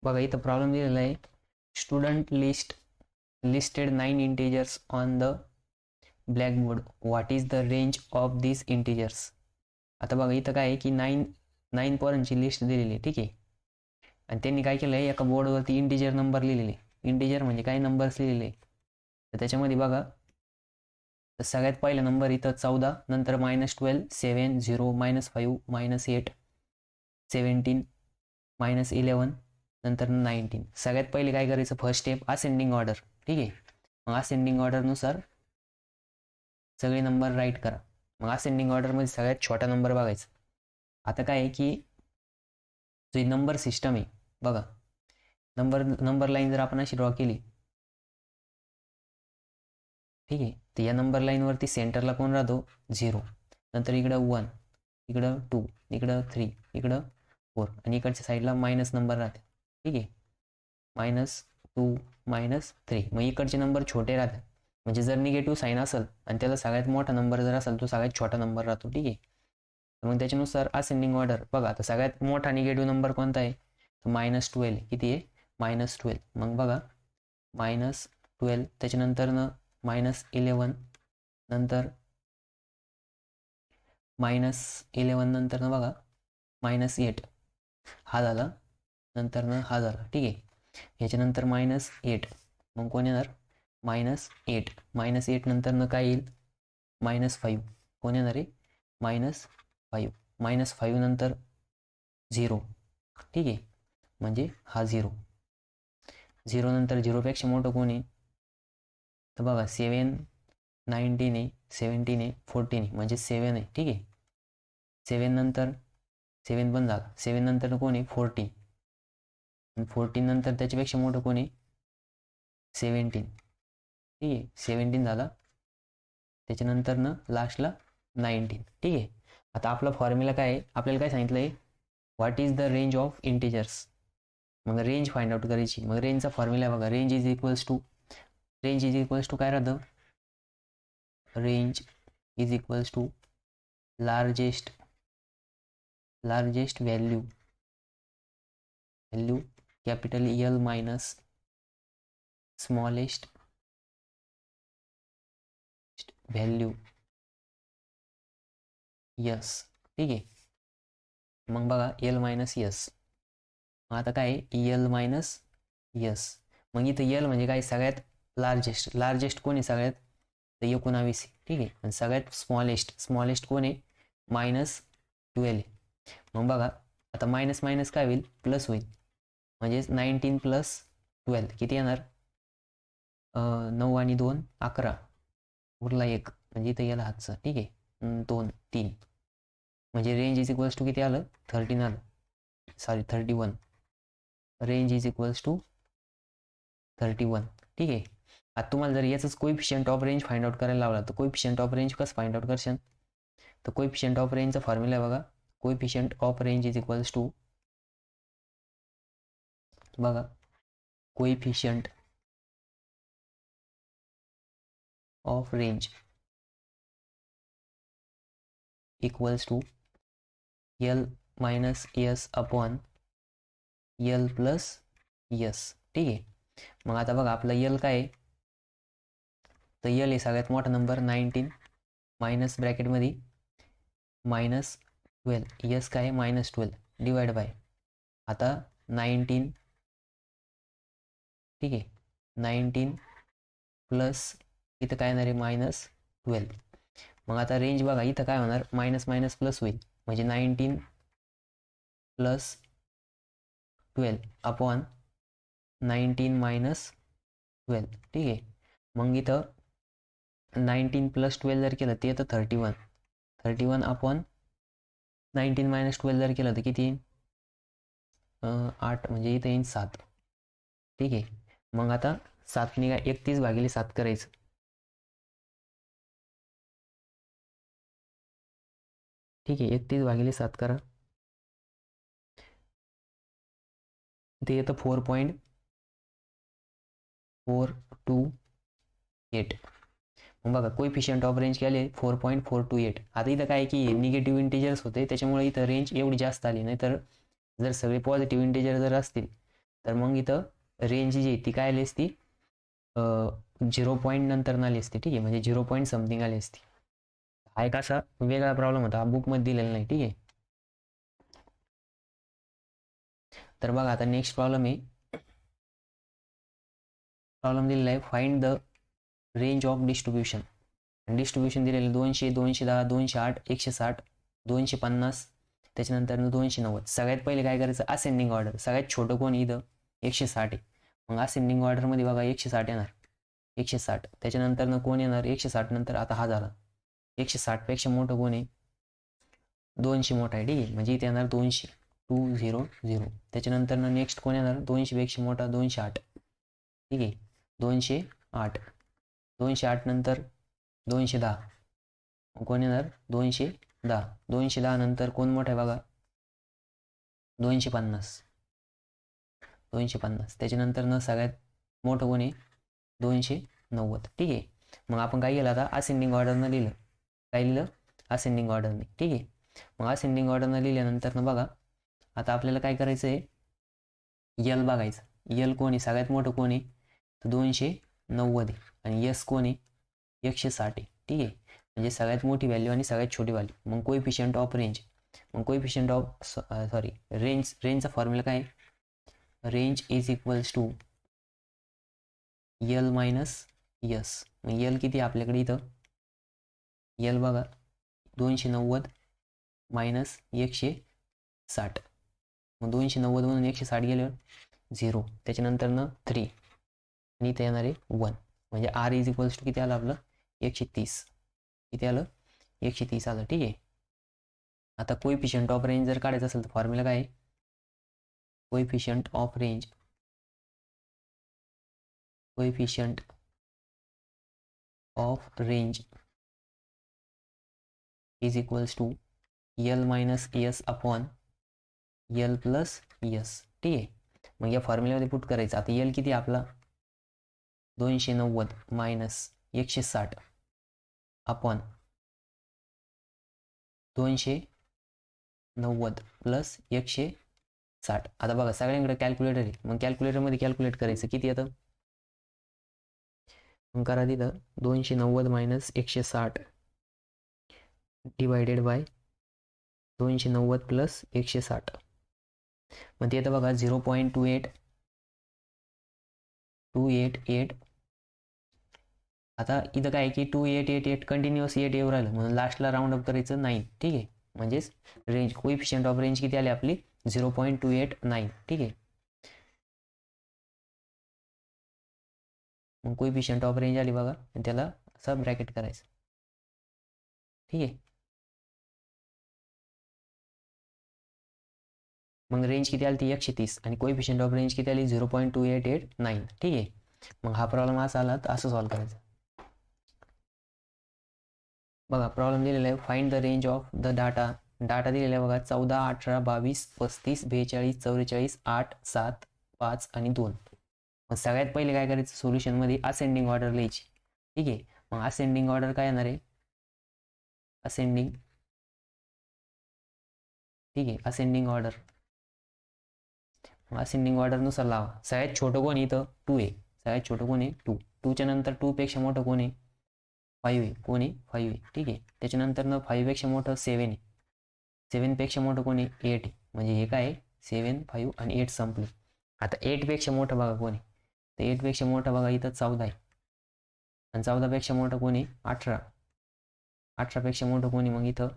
बघा इथं प्रॉब्लेम दिलेला आहे, student listed 9 integers on the blackboard, what is the range of this integers. आता बघा इथं काय आहे की नाईन पोरांची लिस्ट दिलेली आहे, ठीक आहे. आणि त्यांनी काय केलं आहे, एका बोर्डवरती इंटिजर नंबर लिहिलेले, इंटिजर म्हणजे काही नंबर्स लिहिलेले. तर त्याच्यामध्ये बघा, तर सगळ्यात पहिला नंबर इथं 14, नंतर -12, 7, 0, -5, -8, 17, -11, नंतर 19. सगळ्यात पहिले काय करायचं, फर्स्ट स्टेप असेंडिंग ऑर्डर, ठीक आहे. मग असेंडिंग ऑर्डरनुसार सगळे नंबर राईट करा. मग असेंडिंग ऑर्डरमध्ये सगळ्यात छोटा नंबर बघायचा. आता काय आहे की जी नंबर सिस्टम आहे बघा, नंबर लाईन जर आपण अशी ड्रॉ केली, ठीक आहे, तर या नंबर लाईनवरती सेंटरला कोण राहतो, 0, नंतर इकडं 1, इकडं 2, इकडं 3, इकडं 4, आणि इकडच्या साईडला मायनस नंबर राहते, ठीक आहे, -2, -3. मग इकडचे नंबर छोटे राहतात, म्हणजे जर निगेटिव्ह साईन असेल आणि त्याला सगळ्यात मोठा नंबर जर असेल तो सगळ्यात छोटा नंबर राहतो, ठीक आहे. मग त्याच्यानुसार असेंडिंग ऑर्डर बघा, आता सगळ्यात मोठा निगेटिव्ह नंबर कोणता आहे, तर -12. किती आहे, -12. मग बघा -12, त्याच्यानंतर -11, नंतर -11 नंतर बघा -8 हा झाला, नंतर हा झाला, ठीक आहे. ह्याच्यानंतर -8, मग कोण येणार, -8, -8 नंतर काय येईल, -5, कोण येणार आहे, -5, -5 नंतर 0, ठीक आहे, म्हणजे हा 0 नंतर 0पेक्षा मोठं कोण आहे, तर बघा 7, 19 आहे, 17 आहे, 14 आहे, म्हणजे 7 आहे, ठीक आहे. 7 नंतर 7 पण झाला, 7 नंतर कोण आहे, 14, 14 नंतर त्याच्यापेक्षा मोठं कोण आहे, 17, ठीक आहे, 17 झाला, त्याच्यानंतर लास्टला 19, ठीक आहे. आता आपला फॉर्म्युला काय आहे, आपल्याला काय सांगितलं आहे, what is the range of integers. मग रेंज फाइंड आउट करायची. मग रेंजचा फॉर्म्युला बघा, रेंज इज इक्वल्स टू काय राहतं, range is equals to largest value capital L minus smallest value S, ठीक आहे. मग बघा L मायनस यस, मग आता काय L मायनस यस. मग इथं L म्हणजे काय, सगळ्यात लार्जेस्ट कोण आहे सगळ्यात, तर 19, ठीक आहे. आणि सगळ्यात स्मॉलेस्ट कोण आहे, -12. मग बघा आता मायनस मायनस काय होईल, प्लस होईल, म्हणजे 19 + 12 किती येणार, 9 आणि 2 11, उरला 1, म्हणजे इथं याला हातचा, ठीक आहे, 2 3, म्हणजे रेंज इज इक्वल्स टू किती आलं, 13 आलं, sorry 31. Range is equals to 31, ठीक आहे. आता तुम्हाला जर याचंच coefficient of range find out करायला लावला, तर कोइफिशियंट ऑफ रेंज कसं फाइंड आउट करशाल, तर कोइफिशियंट ऑफ रेंजचा फॉर्म्युला बघा, coefficient of range is equals to बघा, coefficient of range equals to L minus S upon L plus S, ठीक आहे. मग आता बघा आपला L काय आहे, तर L आहे सगळ्यात मोठा नंबर 19, मायनस ब्रॅकेटमध्ये -12, S काय आहे, -12 डिवाइड बाय, आता 19, ठीक आहे, 19 प्लस इथं काय येणार आहे, -12. मग आता रेंज बघा इथं काय होणार, मायनस मायनस प्लस होईल, म्हणजे 19 + 12 अपॉन 19 - 12, ठीक आहे. मग इथं 19 + 12 जर केलं ते येतं 31 अपॉन 19 - 12 जर केलं तर किती येईल, 8, म्हणजे इथं येईल 7, ठीक आहे. मग आता 7 काय 31/7 करायचं, ठीक आहे. 31/7 करा, ते येतं 4.428. मग बघा कोइफिशियंट ऑफ रेंज केले 4.428. आता इथं काय की निगेटिव्ह इंटिजर्स होते, त्याच्यामुळे इथं रेंज एवढी जास्त आली, नाही तर जर सगळे पॉझिटिव्ह इंटिजर जर असतील तर मग इथं रेंज जी ती काय आली असती 0 पॉईंट नंतर आली असती. ठीक आहे, म्हणजे 0 पॉईंट समथिंग आली असती. हा एक असा वेगळा प्रॉब्लेम होता, हा बुकमध्ये दिलेला नाही. ठीक आहे, तर बघा आता नेक्स्ट प्रॉब्लेम आहे. प्रॉब्लेम दिलेला आहे find the range of distribution. Distribution दिलेलं 200, 210, 208, 160, 250, त्याच्यानंतर 290. सगळ्यात पहिले काय करायचं, असेंडिंग ऑर्डर. सगळ्यात छोटं कोण इथं 160 आहे, मग असेंडिंग ऑर्डरमध्ये बघा 160 येणार, 160. त्याच्यानंतर कोण येणार 160 नंतर, आता हा झाला 160 पेक्षा मोठं कोण आहे, 200 मोठा आहे. ठीक आहे, म्हणजे इथे येणार 200, 200. त्याच्यानंतर नेक्स्ट कोण येणार 200 पेक्षा मोठा, 208. ठीक आहे, 208. 208 नंतर 210, कोण येणार 210. 210 नंतर कोण मोठा आहे बघा 250. 250 त्याच्यानंतर सगळ्यात मोठं कोण आहे 290. ठीक आहे, मग आपण काय केलं आता असेंडिंग ऑर्डरनं लिहिलं. काय लिहिलं, असेंडिंग ऑर्डरने. ठीक आहे, मग असेंडिंग ऑर्डरनं लिहिल्यानंतर बघा आता आपल्याला काय करायचं आहे, यल बघायचं. यल कोण आहे, सगळ्यात मोठं कोण आहे तर 290 आहे, आणि यस कोण आहे 160 आहे. ठीक आहे, म्हणजे सगळ्यात मोठी व्हॅल्यू आणि सगळ्यात छोटी व्हॅल्यू. मग कोइफिशियंट ऑफ रेंज, मग कोइफिशियंट ऑफ सॉरी रेंजचा फॉर्म्युला काय आहे, range is equals to L minus S. मग यल किती आपल्याकडे इथं, यल बघा 290 मायनस 160. मग 290 म्हणून 160 गेल्यावर 0, त्याच्यानंतर 3, आणि इथे येणार आहे 1. म्हणजे आर इज इक्वल्स टू किती आलं आपलं 130. किती आलं 130 आलं. ठीक आहे, आता कोइफिशियंट ऑफ रेंज जर काढायचं असेल तर फॉर्म्युला काय आहे, coefficient of range, coefficient of range is equals to L minus S upon L plus S. ठीक आहे, मग या फॉर्म्युल्यामध्ये पुट करायचं. आता यल किती आपला 290 मायनस 160 अपॉन 290 प्लस 160. आता बघा सगळ्यांकडे कॅल्क्युलेटर आहे, मग कॅल्क्युलेटरमध्ये कॅल्क्युलेट करायचं किती येतं, मग करा तिथं 290 मायनस 160 डिवायडेड बाय 290 प्लस 160. मग ते येतं बघा 0.28. आता इथं काय आहे की 2888 कंटिन्युअस 8 येऊ राहिलं, म्हणून लास्टला राऊंड अप करायचं 9. ठीक आहे, म्हणजेच रेंज कोइफिशियंट ऑफ रेंज किती आली आपली 0.289. ठीक आहे, मग कोइफिशियंट ऑफ रेंज आली बघा, आणि त्याला असं ब्रॅकेट करायचं. ठीक आहे, मग रेंज किती आली ती 130, आणि कोइफिशियंट ऑफ रेंज किती आली 0.2889. ठीक आहे, मग हा प्रॉब्लेम असा आला तर असं सॉल्व्ह करायचं. बघा प्रॉब्लेम दिलेला आहे find the range of the data. Data दिलेला आहे बघा 14, 18, 22, 35, 42, 44, 8, 7, 5 आणि 2. मग सगळ्यात पहिले काय करायचं, सोल्युशनमध्ये असेंडिंग ऑर्डर लिहायची. ठीक आहे, मग असेंडिंग ऑर्डर काय येणार आहे, असेंडिंग. ठीक आहे, असेंडिंग ऑर्डर. असेंडिंग ऑर्डरनुसार लावा. सगळ्यात छोटं कोण इथं 2 आहे, सगळ्यात छोटं कोण आहे 2. 2च्या नंतर 2 पेक्षा मोठं कोण आहे 5 आहे, कोण आहे 5 आहे. ठीक आहे, त्याच्यानंतर 5 पेक्षा मोठं 7 आहे, 7 पेक्षा मोठं कोण आहे 8 आहे. म्हणजे हे काय आहे 7, 5 आणि 8 संपले. आता 8 पेक्षा मोठं बघा कोण आहे, तर 8 पेक्षा मोठं बघा इथं 14 आहे, आणि 14 पेक्षा मोठं कोण आहे 18. 18 पेक्षा मोठं कोण आहे मग इथं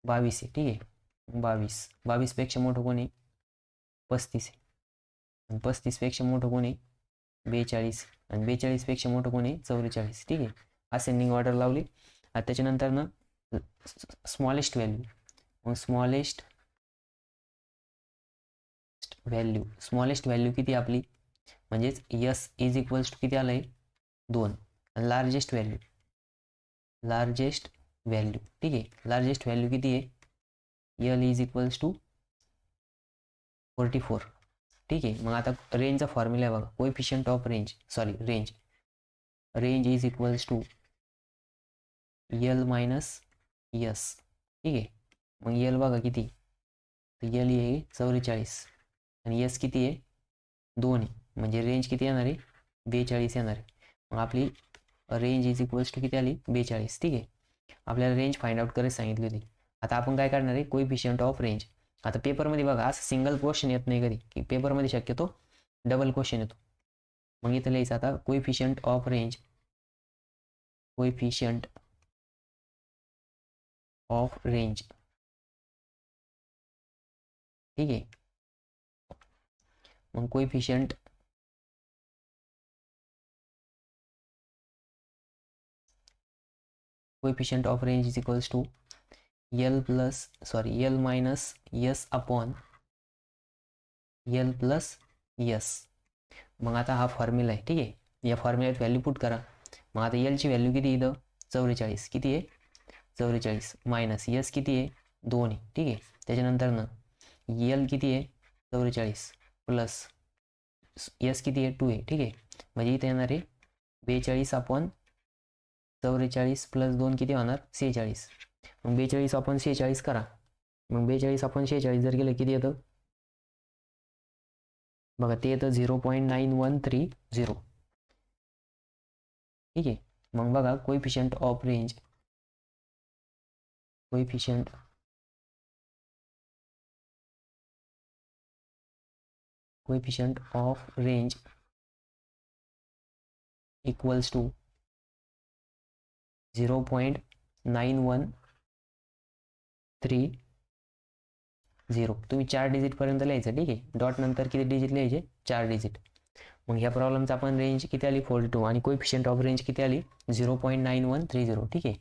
22 आहे. ठीक आहे, 22 पेक्षा मोठं कोण आहे 35 आहे, आणि 35 पेक्षा मोठं कोण आहे 42, आणि 42 पेक्षा मोठं कोण आहे 44. ठीक आहे, असेंडिंग ऑर्डर लावली. आता त्याच्यानंतर स्मॉलेस्ट व्हॅल्यू, मग स्मॉलेस्ट व्हॅल्यू किती आपली, म्हणजेच यस इज इक्वल्स टू किती आलंय 2, आणि लार्जेस्ट व्हॅल्यू. ठीक आहे, लार्जेस्ट व्हॅल्यू किती आहे, यल इज इक्वल्स टू 44. ठीक आहे, मग आता रेंजचा फॉर्म्युला आहे बघा, coefficient of range, range is equals to L minus S. ठीक आहे, मग यल बघा किती, तर यल आहे 44, आणि यस किती आहे 2 आहे, म्हणजे रेंज किती येणार आहे 42 येणार आहे. मग आपली रेंज इज इक्वल्स टू किती आली 42. ठीक आहे, आपल्याला रेंज फाइंड आउट करायला सांगितली होती. आता आपण काय करणार आहे कोइफिशियंट ऑफ रेंज. आता पेपरमध्ये बघा असं सिंगल क्वेश्चन येत नाही कधी, की पेपरमध्ये शक्यतो डबल क्वेश्चन येतो. मग इथं लिहायचं आता coefficient of range, coefficient of range. ठीक आहे, मग coefficient of range is equals to L minus S upon L plus S. मग आता हा फॉर्म्युला आहे. ठीक आहे, या फॉर्म्युल्यात व्हॅल्यू पुट करा. मग आता एलची व्हॅल्यू किती इथं 44 किती आहे 44 मायनस यस किती आहे 2 आहे. ठीक आहे, त्याच्यानंतर ना एल किती आहे 44 प्लस यस किती आहे 2 आहे. ठीक आहे, म्हणजे इथे येणार आहे 42 अपॉन 44 प्लस 2 किती होणार 46. मग 42 अपॉन 46 करा. मग 42 अपॉन 46 जर केलं किती येतं बघा, ते येतं 0.9130. ठीक आहे, मग बघा coefficient of range, coefficient of range equals to 0.9130. तुम्ही 4 डिजिट पर्यंत लिहायचं. ठीक आहे, डॉट नंतर किती डिजिट लिहायचे 4 डिजिट. मग ह्या प्रॉब्लेमचा आपण रेंज किती आली 42 आणि कोइफिशियंट ऑफ रेंज किती आली 0.9130. ठीक आहे,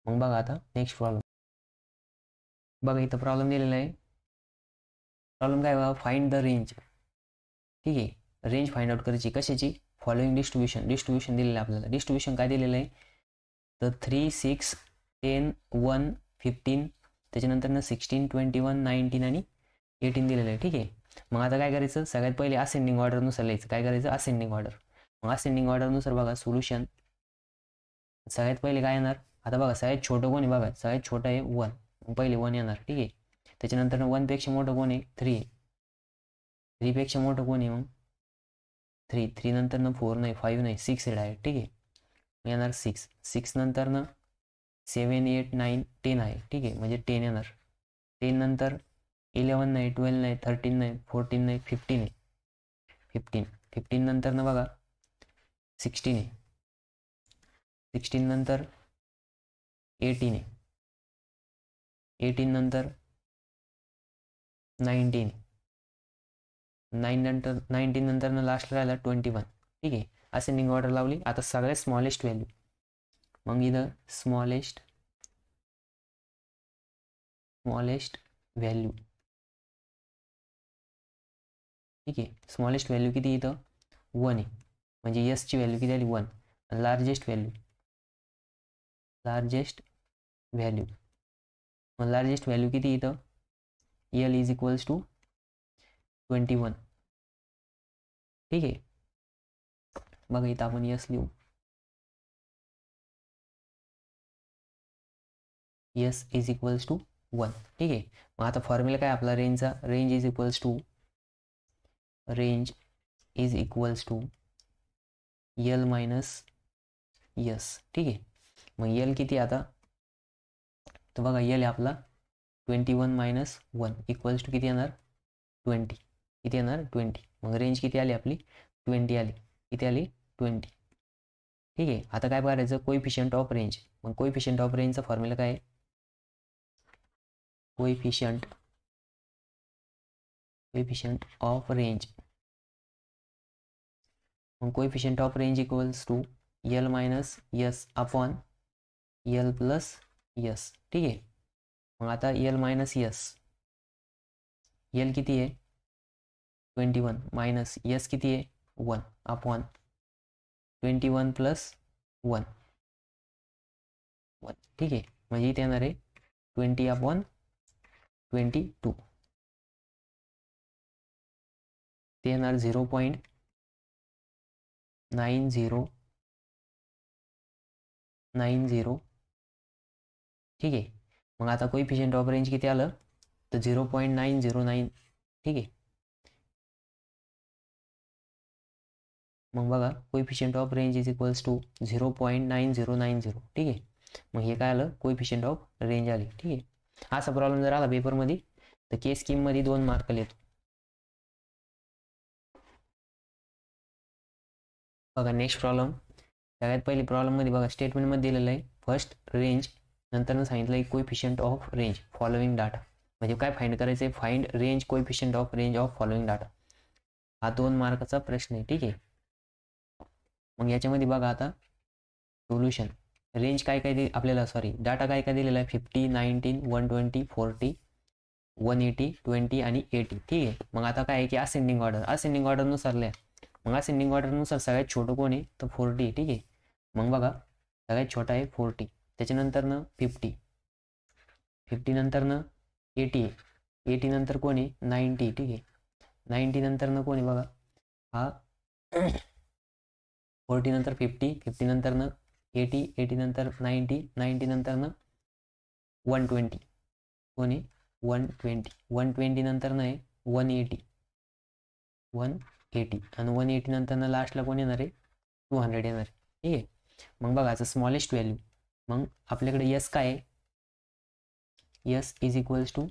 मग बघा आता नेक्स्ट प्रॉब्लेम. बघा इथं प्रॉब्लेम दिलेला आहे. प्रॉब्लेम काय बघा, फाइंड द रेंज. ठीक आहे, रेंज फाइंड आउट करायची कशाची फॉलोइंग डिस्ट्रीब्युशन दिलेलं आहे आपल्याला. डिस्ट्रीब्युशन काय दिलेलं आहे तर 3, 6, 10, 1, 15, त्याच्यानंतर 16, 21, 19 आणि 18 दिलेलं आहे. ठीक आहे, मग आता काय करायचं सगळ्यात पहिले असेंडिंग ऑर्डरनुसार लिहायचं. काय करायचं असेंडिंग ऑर्डर. मग असेंडिंग ऑर्डरनुसार बघा सोल्युशन. सगळ्यात पहिले काय येणार आता बघा सगळ्यात छोटं कोण आहे बघा, सगळ्यात छोटं आहे 1. मग पहिले 1 येणार. ठीक आहे, त्याच्यानंतर 1 पेक्षा मोठं कोण आहे 3 आहे. 3 पेक्षा मोठं कोण आहे मग 3 नंतर 4 नाही 5 नाही 6 आहे डायरेक्ट. ठीक आहे, येणार 6 नंतर 7, 8, 9, 10 आहे. ठीक आहे, म्हणजे 10 येणार. 10 नंतर 11 नाही 12 नाही 13 नाही 14 नाही 15 आहे. 15 नंतर बघा 16 आहे. 16 नंतर 18 आहे. 18 नंतर 19 आहे. 19 नंतर लास्टला राहिला 21. ठीक आहे, असेंडिंग ऑर्डर लावली. आता सगळ्यात स्मॉलेस्ट व्हॅल्यू, मग इथं स्मॉलेस्ट व्हॅल्यू. ठीक आहे, स्मॉलेस्ट व्हॅल्यू किती इथं 1 आहे, म्हणजे यसची व्हॅल्यू किती आली 1. लार्जेस्ट व्हॅल्यू मग लार्जेस्ट व्हॅल्यू किती इथं एल इज इक्वल्स टू 21. ठीक आहे, बघा इथं आपण यस लिहू. S is equals to 1. ठीक आहे, मग आता फॉर्म्युला काय आपला रेंजचा, range is equals to L minus S. ठीक आहे, मग एल किती आता तर बघा एल आपला 21 मायनस 1 इक्वल्स टू किती येणार 20. किती येणार 20. मग रेंज किती आली आपली 20 आली. किती आली 20. ठीक आहे, आता काय करायचं कोइफिशियंट ऑफ रेंज. मग कोइफिशियंट ऑफ रेंजचा फॉर्म्युला काय आहे कोइफिशियंट ऑफ रेंज. मग coefficient of range equals to L minus S upon L plus S. ठीक आहे, मग आता एल मायनस यस, एल किती आहे 21 मायनस यस किती आहे 1 अपॉन 21 प्लस 1. ठीक आहे, म्हणजे इथे येणार आहे 20 अपॉन 22. ते येणार 0.9090. ठीक आहे, मग आता कोइफिशियंट ऑफ रेंज किती आलं तर 0.909. ठीक आहे, मग बघा coefficient of range is equals to 0.9090. ठीक आहे, मग हे काय आलं, कोइफिशियंट ऑफ रेंज आली. ठीक आहे, असा प्रॉब्लेम जर आला पेपरमध्ये तर के स्कीममध्ये 2 मार्क येतो. बघा नेक्स्ट प्रॉब्लेम, सगळ्यात पहिली प्रॉब्लेममध्ये बघा स्टेटमेंटमध्ये दिलेलं आहे फर्स्ट रेंज, नंतर सांगितलं आहे coefficient of range following data. म्हणजे काय फाइंड करायचं आहे, find range coefficient of range of following data. हा 2 मार्काचा प्रश्न आहे. ठीक आहे, मग याच्यामध्ये बघा आता सोल्युशन, रेंज काय काय आपल्याला डाटा काय काय दिलेला आहे 50, 19, 120, 40, 180, 20 आणि 80. ठीक आहे, मग आता काय आहे की असेंडिंग ऑर्डरनुसार लिहा. मग असेंडिंग ऑर्डरनुसार सगळ्यात छोटं कोण आहे तर 40. ठीक आहे, मग बघा सगळ्यात छोटा आहे 40, त्याच्यानंतरनं 50 नंतरनं 80, 80 नंतर कोण आहे 90. ठीक आहे, 90 नंतरनं कोण आहे बघा हा 40 नंतर 50 नंतरनं 80 नंतर 90 नंतरनं 120 कोण आहे 120 नंतरनं आहे 180 आणि 180 नंतरनं लास्टला कोण येणार आहे 200 येणार आहे. ठीक आहे, मग बघा आता स्मॉलेस्ट व्हॅल्यू, मग आपल्याकडे यस काय आहे, यस इज इक्वल्स टू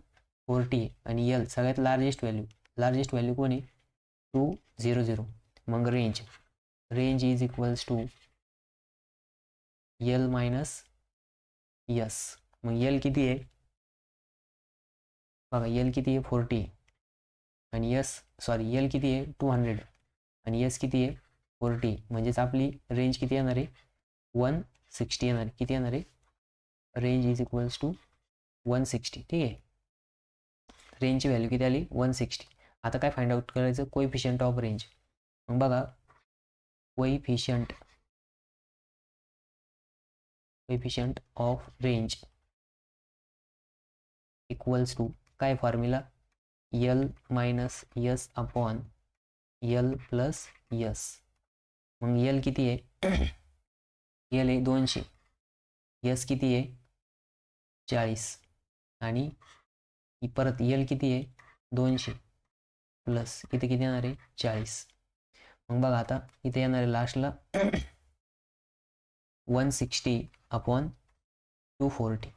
40 आहे आणि यल सगळ्यात लार्जेस्ट व्हॅल्यू कोण आहे 200. मग range is equals to L minus S. मग यल किती आहे बघा, यल किती आहे 40 आणि यल किती आहे 200 आणि यस किती आहे 40, म्हणजेच आपली रेंज किती येणार आहे 160 येणार. किती येणार आहे, रेंज इज इक्वल्स टू 160. ठीक आहे, रेंजची व्हॅल्यू किती आली 160. आता काय फाइंड आउट करायचं, कोइफिशियंट ऑफ रेंज. मग बघा coefficient of range equals to काय formula, L minus S upon L plus S. मग यल किती आहे यल आहे 200, यस किती आहे 40 आणि परत यल किती आहे 200 प्लस इथे किती येणार आहे 40. मग बघा आता इथे येणार आहे लास्टला 160 अपॉन 240.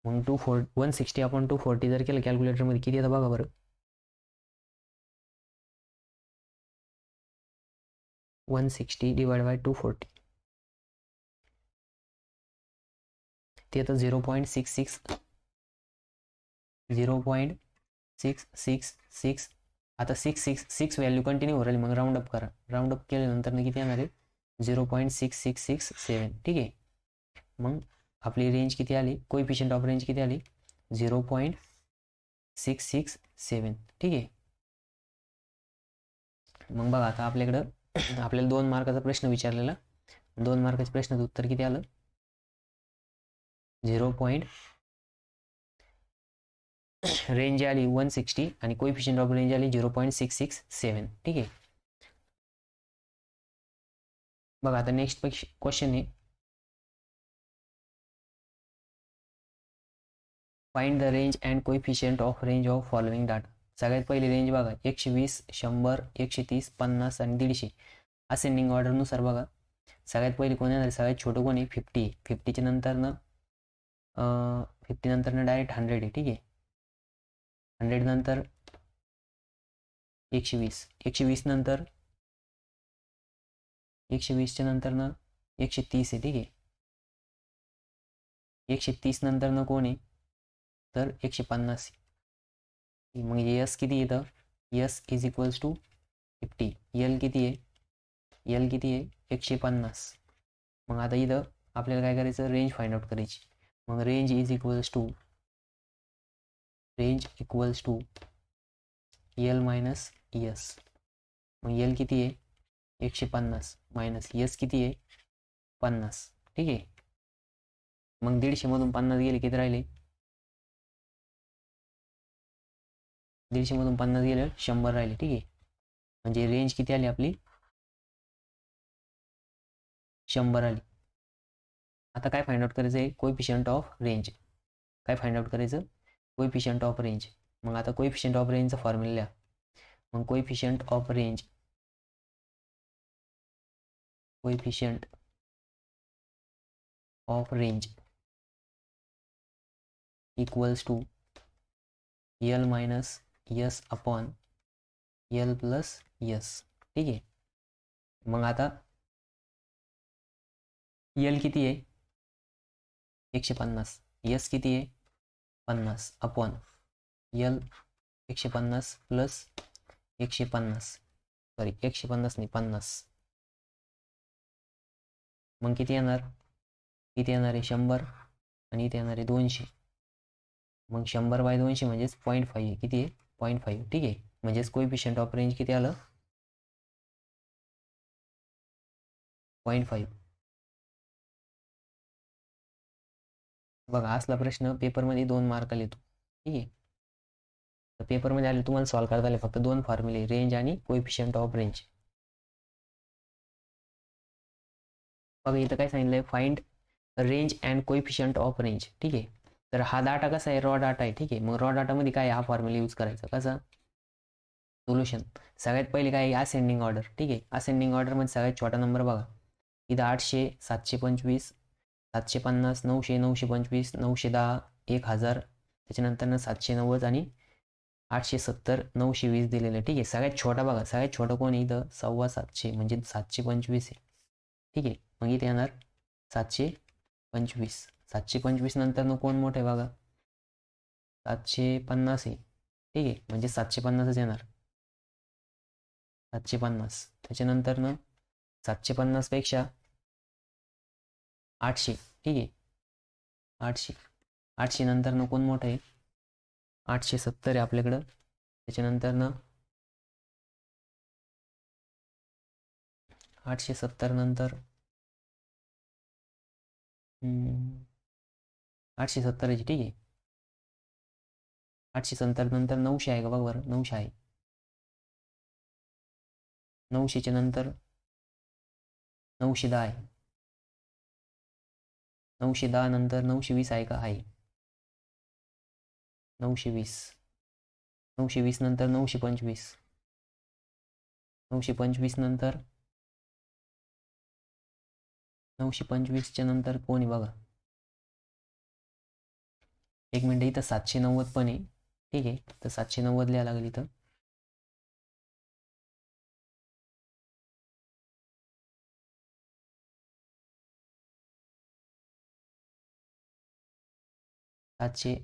मग 160 अपॉन 240 जर केलं कॅल्क्युलेटरमध्ये किती येतं बघा बरं, 160 डिवाइड बाय 240 ते येतं 0.666. आता 666 व्हॅल्यू कंटिन्यू हो राहिली, मग राऊंड अप करा. राऊंड अप केल्यानंतर किती येणार आहे 0.6667. ठीक आहे, मग आपली रेंज किती आली, कोइफिशियंट ऑफ रेंज किती आली 0.667. ठीक आहे, मग बघा आता आपल्याकडं आपल्याला 2 मार्काचा प्रश्न विचारलेला, 2 मार्काच्या प्रश्नाचं उत्तर किती आलं 0. रेंज आली 160 आणि कोइफिशियंट ऑफ रेंज आली 0.667. ठीक आहे, बघा आता नेक्स्ट क्वेश्चन आहे, find the range and coefficient of range of following data. सगळ्यात पहिली रेंज बघा 120, 100, 130, 50 आणि 150. असेंडिंग ऑर्डरनुसार बघा सगळ्यात पहिले कोण येणार, सगळ्यात छोटं कोण आहे 50. 50च्या नंतरनं 50 नंतरनं डायरेक्ट 100 आहे. ठीक आहे, 100 नंतर 120, 120 नंतर 120च्या नंतरनं 130 आहे. ठीक आहे, 130 नंतरनं कोण आहे तर 150. मग यस किती येतं, S is equals to 50. L किती आहे 150. मग आता इथं आपल्याला काय करायचं, रेंज फाइंड आउट करायची. मग range equals to L minus S. मग यल किती आहे 150 मायनस यस किती आहे 50. ठीक आहे, मग 150 मधून 50 गेले किती राहिले, 150 मधून 50 गेले 100 राहिले. ठीक आहे, म्हणजे रेंज किती आली आपली 100 आली. आता काय फाइंड आउट करायचं आहे, कोइफिशियंट ऑफ रेंज. काय फाइंड आउट करायचं, कोइफिशियंट ऑफ रेंज. मग आता कोइफिशियंट ऑफ रेंजचा फॉर्म्युला लिहा. मग coefficient of range coefficient of range equals to L minus S upon L plus S. ठीक आहे. मग आता यल किती आहे 150, यस किती आहे 50 अपॉन यल 150 प्लस 150, सॉरी 150 नाही 50. मग किती येणार आहे 100 आणि इथे येणार आहे 200. मग 100/200 म्हणजेच 0.5 किती आहे 0.5. ठीक आहे. म्हणजेच कोएफिशिएंट ऑफ रेंज किती आलं 0.5. बघा असला प्रश्न पेपरमध्ये 2 मार्काला येतो. ठीक आहे. तर पेपरमध्ये आले तुम्हाला सॉल्व्ह करता आले फक्त 2 फॉर्म्युले, रेंज आणि कोएफिशिएंट ऑफ रेंज. बघा इथं काय सांगितलंय, find range and coefficient of range. ठीक आहे. तर हा डाटा कसा आहे रॉ डाटा आहे. ठीक आहे. मग रॉ डाटामध्ये काय हा फॉर्म्युला यूज करायचा. कसा सोल्युशन सगळ्यात पहिले काय असेंडिंग ऑर्डर. ठीक आहे. असेंडिंग ऑर्डरमध्ये सगळ्यात छोटा नंबर बघा इथं 800, 725, 750, 900, 925, 910, 1000, त्याच्यानंतर 790 आणि 870, 920 दिलेलं आहे. ठीक आहे. सगळ्यात छोटा बघा सगळ्यात छोटा कोण इथं 725 म्हणजे 725 आहे. ठीक आहे. मग इथे येणार 725. 725 नंतर कोण मोठं आहे बघा 750 आहे. ठीक आहे. म्हणजे 750च येणार 750. त्याच्यानंतर 750 पेक्षा 800. ठीक आहे. 800 नंतर कोण मोठं आहे 870 आहे आपल्याकडं. त्याच्यानंतर 870 नंतर 870 आहे. ठीक आहे. 870 नंतर 900 आहे का बघ बरं 900 आहे. 900च्या नंतर 910 आहे. 910 नंतर 920 आहे का आहे 920. 920 नंतर 925. 925 नंतर 925च्या नंतर कोण आहे बघा एक मिनिट इथं 790 पण आहे. ठीक आहे. तर 790 लिहायला लागेल इथं. सातशे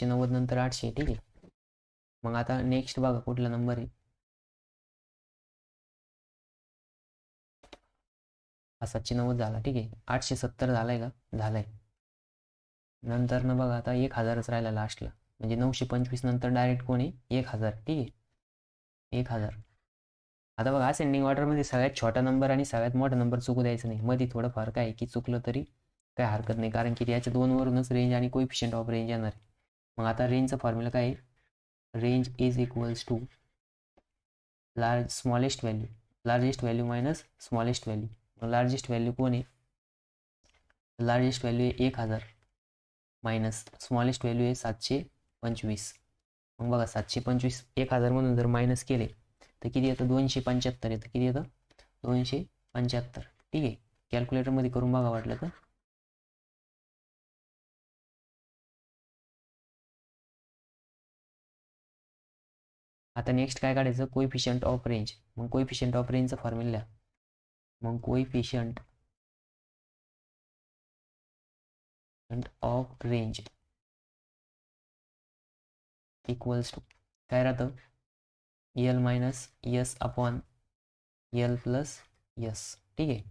नव्वद नंतर 800. ठीक आहे. मग आता नेक्स्ट बघा कुठला नंबर आहे हा 790 झाला. ठीक आहे. 870 झालाय का झालाय. नंतर बघा आता 1000च राहिला लास्टला म्हणजे 925 नंतर डायरेक्ट कोण आहे 1000. ठीक आहे. 1000. आता बघा असेंडिंग ऑर्डरमध्ये सगळ्यात छोटा नंबर आणि सगळ्यात मोठा नंबर चुकू द्यायचा नाही. मध्ये थोडं फरक आहे की चुकलं तरी काय हरकत नाही कारण की याच्या 2 वरूनच रेंज आणि कोएफिशिएंट ऑफ रेंज येणार आहे. मग आता रेंजचा फॉर्म्युला काय आहे range is equals to smallest value minus smallest value. मग लार्जेस्ट व्हॅल्यू कोण आहे लार्जेस्ट व्हॅल्यू आहे 1000 मायनस स्मॉलेस्ट व्हॅल्यू आहे 725. मग बघा 725 1000 मधून जर मायनस केले तर किती येतं 275 येतं. किती येतं 275. ठीक आहे. कॅल्क्युलेटरमध्ये करून बघा वाटलं तर. आता नेक्स्ट काय काढायचं कोएफिशिएंट ऑफ रेंज. मग कोएफिशिएंट ऑफ रेंजचा फॉर्म्युला मग coefficient of range equals to काय राहतं L minus S upon L plus S. ठीक आहे.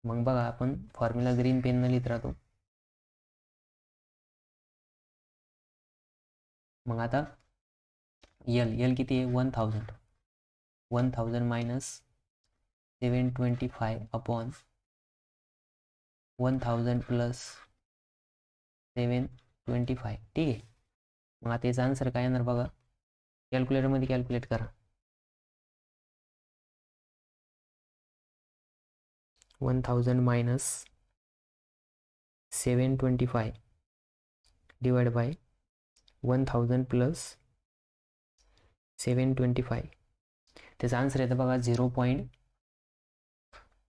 मग बघा आपण फॉर्म्युला ग्रीन पेननं लिहित राहतो. मग आता यल किती आहे 1000 मायनस 725 अपॉन 1000 प्लस 725. ठीक आहे. मग आता याचा आन्सर काय येणार बघा कॅल्क्युलेटरमध्ये कॅल्क्युलेट करा. 1000 मायनस 725 डिवाइड बाय 1000 प्लस 725. त्याचा आन्सर येतं बघा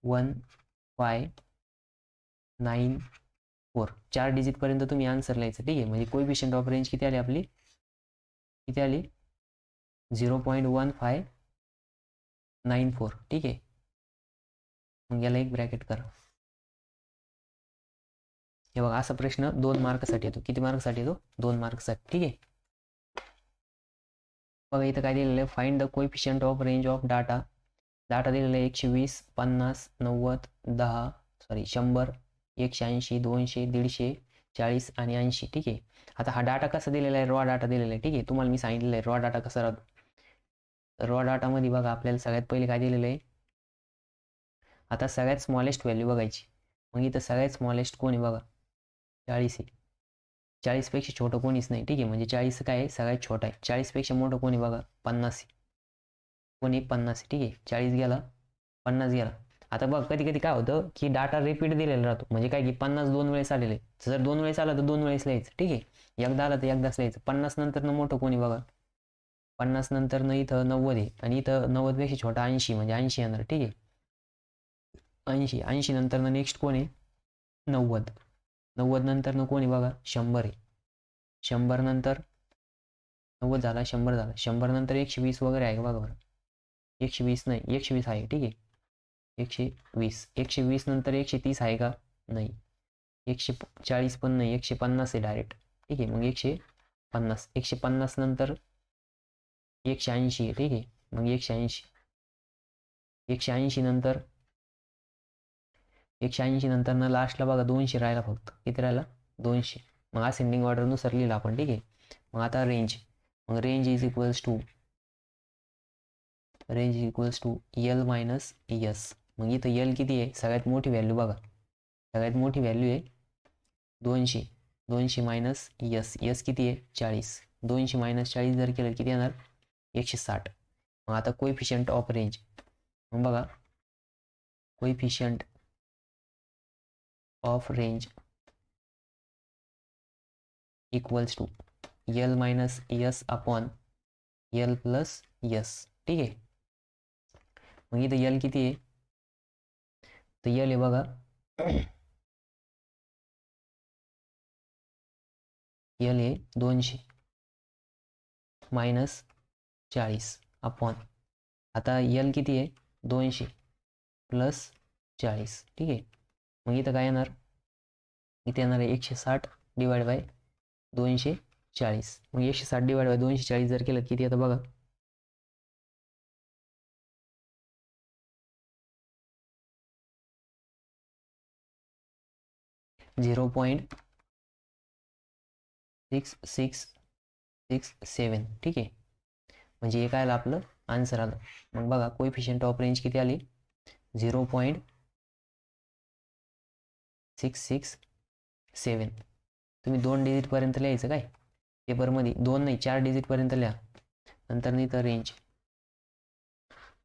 0.1594 4 डिजिटपर्यंत तुम्ही आन्सर लिहायचं. ठीक आहे, म्हणजे कोएफिशियंट ऑफ रेंज किती आली आपली, किती आली 0.1594. ठीक आहे, मग याला एक ब्रॅकेट करा. हे बघा, असा प्रश्न 2 मार्कसाठी येतो. किती मार्कसाठी येतो, 2 मार्कसाठी. ठीक आहे, बघा इथं काय दिलेलं आहे, find the coefficient of range of data. Data दिलेला आहे 120, 50, 90, 10, 100, 180, 200, 150, 40 आणि 80. ठीक आहे, आता हा डाटा कसा दिलेला आहे, रॉ डाटा दिलेला आहे. ठीक आहे, तुम्हाला मी सांगितलेलं आहे रॉ डाटा कसा राहतो. रॉ डाटामध्ये बघा आपल्याला सगळ्यात पहिले काय दिलेलं आहे, आता सगळ्यात स्मॉलेस्ट व्हॅल्यू बघायची. मग इथं सगळ्यात स्मॉलेस्ट कोण आहे बघा, 40 आहे. 40पेक्षा छोटं कोणीच नाही. ठीक आहे, म्हणजे 40 काय आहे, सगळ्यात छोटा आहे. 40पेक्षा मोठं कोणी बघा, 50 आहे. कोणी 50 आहे. ठीक आहे, 40 गेला, 50 गेला. आता बघ कधी कधी काय होतं की डाटा रिपीट दिलेला राहतो, म्हणजे काय की 50 2 वेळेस आलेले आहे. जर 2 वेळेस आला तर 2 वेळेस लिहायचं. ठीक आहे, एकदा आला तर एकदाच लिहायचं. 50 नंतर मोठं कोणी बघा, 50 नंतर इथं 90 आहे, आणि इथं 90पेक्षा छोटा 80, म्हणजे 80 येणार. ठीक आहे, 80 नंतर नेक्स्ट कोण आहे, 90. 90 नंतर कोणी बघा, 100 आहे. 100 नंतर 90 झाला, 100 झाला. 100 नंतर 120 वगैरे आहे का बघा बरं, 120 नाही, 120 आहे. ठीक आहे, 120. 120 नंतर 130 आहे का, नाही. 140 पण नाही, 150 आहे डायरेक्ट. ठीक आहे, मग 150. 150 नंतर 180 आहे. ठीक आहे, मग 180. 180 नंतर 180 नंतर लास्टला बघा 200 राहिला फक्त. किती राहिला, 200. मग असेंडिंग ऑर्डरनुसार लिहिलं आपण. ठीक आहे, मग आता रेंज, मग range is equals to L minus S. मग इथं L किती आहे, सगळ्यात मोठी व्हॅल्यू बघा, सगळ्यात मोठी व्हॅल्यू आहे 200. 200 मायनस एस किती आहे, 40. 200 मायनस 40 जर केलं किती येणार, 160. मग आता कोएफिशियंट ऑफ रेंज, मग बघा coefficient of range equals to L minus S upon L plus S. ठीक आहे, मग इथं L किती आहे, तर L आहे बघा L आहे 200 मायनस 40 अपॉन, आता L किती आहे, 200 प्लस 40. ठीक आहे, मग इथं काय येणार, इथे येणार आहे 160 डिवाइड बाय 240. मग 160 डिवाइड बाय 240 जर केलं किती येतं बघा, 0.6667. ठीक आहे, म्हणजे हे काय आलं आपलं आन्सर आलं. मग बघा कोएफिशियंट ऑफ रेंज किती आली, 0.667. तुम्ही 2 डिजिटपर्यंत लिहायचं काय पेपरमध्ये, 2 नाही 4 डिजिटपर्यंत लिहा. नंतर नाही तर रेंज,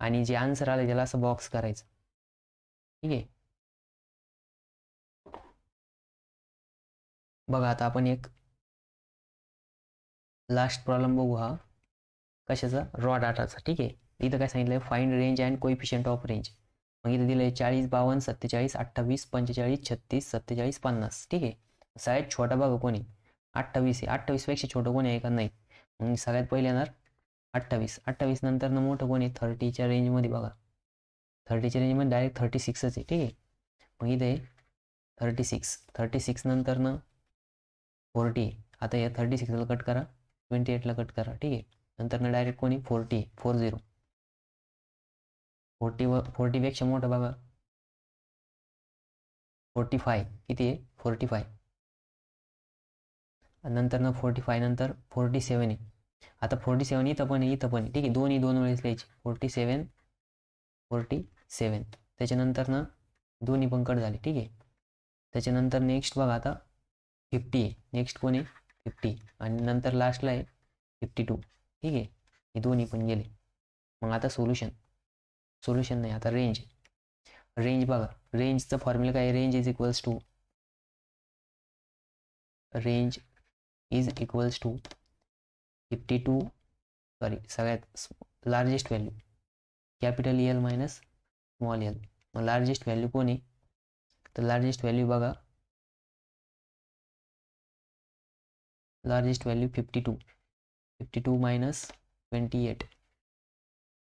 आणि जे आन्सर आले त्याला असं बॉक्स करायचं. ठीक आहे, बघा आता आपण एक लास्ट प्रॉब्लेम बघू. हा कशाचा, रॉ डाटाचा. ठीक आहे, इथं काय सांगितलंय, find range and coefficient of range. मग इथं दिलंय 40, 52, 47, 28, 45, 36, 47, 50. ठीक आहे, सगळ्यात छोटा बघा कोणी, 28 आहे. 28पेक्षा छोटं कोणी आहे का, नाही. मग सगळ्यात पहिले येणार 28. 28 नंतर मोठं कोणी, 30च्या रेंजमध्ये बघा, 30च्या रेंजमध्ये डायरेक्ट 36च आहे. ठीक आहे, मग इथे 36 नंतर 40. आता या 36ला कट करा, 28ला कट करा. ठीक आहे, नंतर डायरेक्ट कोणी 40 40पेक्षा मोठं बघा 45. किती आहे, 45. नंतर 45 नंतर 47 आहे. आता 47 इथं पण आहे, इथं पण आहे. ठीक आहे, दोन्ही 2 वेळेस लिहायची, 47. त्याच्यानंतर दोन्ही पण कट झाले. ठीक आहे, त्याच्यानंतर नेक्स्ट बघा आता 50 आहे. नेक्स्ट कोण आहे, 50, आणि नंतर लास्टला आहे 52. ठीक आहे, हे दोन्ही पण गेले. मग आता सोल्युशन नाही, आता रेंज बघा, रेंजचं फॉर्म्युला काय, range is equals to 52, sorry सगळ्यात largest value capital L minus small l. मग लार्जेस्ट व्हॅल्यू कोण आहे, तर लार्जेस्ट व्हॅल्यू बघा, लार्जेस्ट व्हॅल्यू 52, 52 मायनस 28.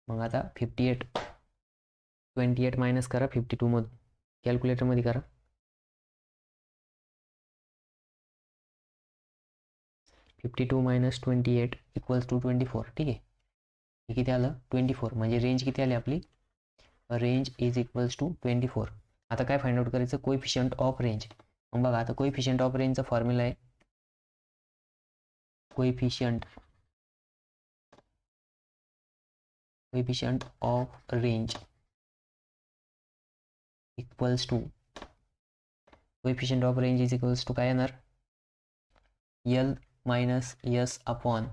मग आता 28 मायनस करा 52 मधून, कॅल्क्युलेटरमध्ये करा. 52 मायनस 28 इक्वल्स टू 24. ठीक आहे, हे किती आलं 24. म्हणजे रेंज किती आली आपली, रेंज इज इक्वल्स टू 24. आता काय फाइंड आउट करायचं, कोएफिशियंट ऑफ रेंज. मग बघा आता कोएफिशियंट ऑफ रेंजचा फॉर्म्युला आहे, coefficient of range equals to, coefficient of range is equals to काय येणार, L minus S upon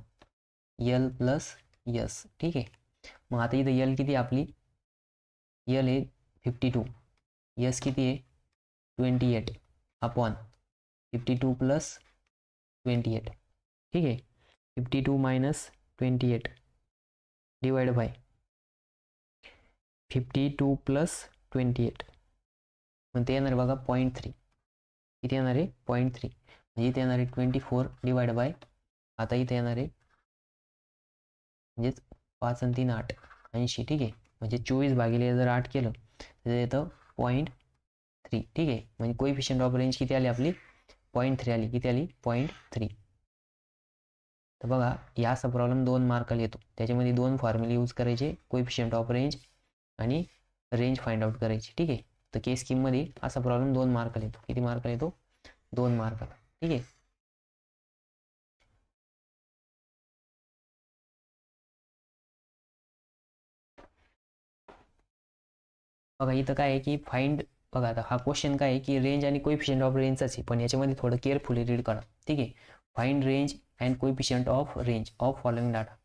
L plus S. ठीक आहे, मग आता इथं एल किती आपली, एल आहे 52, यस किती आहे 28 अपॉन 52 प्लस 28. ठीक आहे, 52 मायनस 28 डिवाइड बाय 52 प्लस 28. मग ते येणार बघा 0.3. किती येणार आहे 0.3. म्हणजे इथे येणार आहे 24 डिवाइड बाय, आता इथे येणार आहे म्हणजेच 5 आणि 3 8, 80. ठीक आहे, म्हणजे 24 भागिले जर 8 केलं तर येतं 0.3. ठीक आहे, म्हणजे कोएफिशियंट ऑफ रेंज किती आली आपली 0.3 आली. किती आली 0.3. तर बघा या असा प्रॉब्लेम 2 मार्काला येतो. त्याच्यामध्ये 2 फॉर्म्युले यूज करायचे, कोएफिशियंट ऑफ रेंज आणि रेंज फाइंड आउट करायची. ठीक आहे, तर केस स्कीममध्ये असा प्रॉब्लेम 2 मार्काला येतो. किती मार्काला येतो 2 मार्काला. ठीक आहे, बघा इथं काय आहे की फाइंड, बघा आता हा क्वेश्चन काय आहे की रेंज आणि कोएफिशियंट ऑफ रेंजचाच आहे, पण याच्यामध्ये थोडं केअरफुली रीड करा. ठीक आहे, find range and coefficient of range of following data.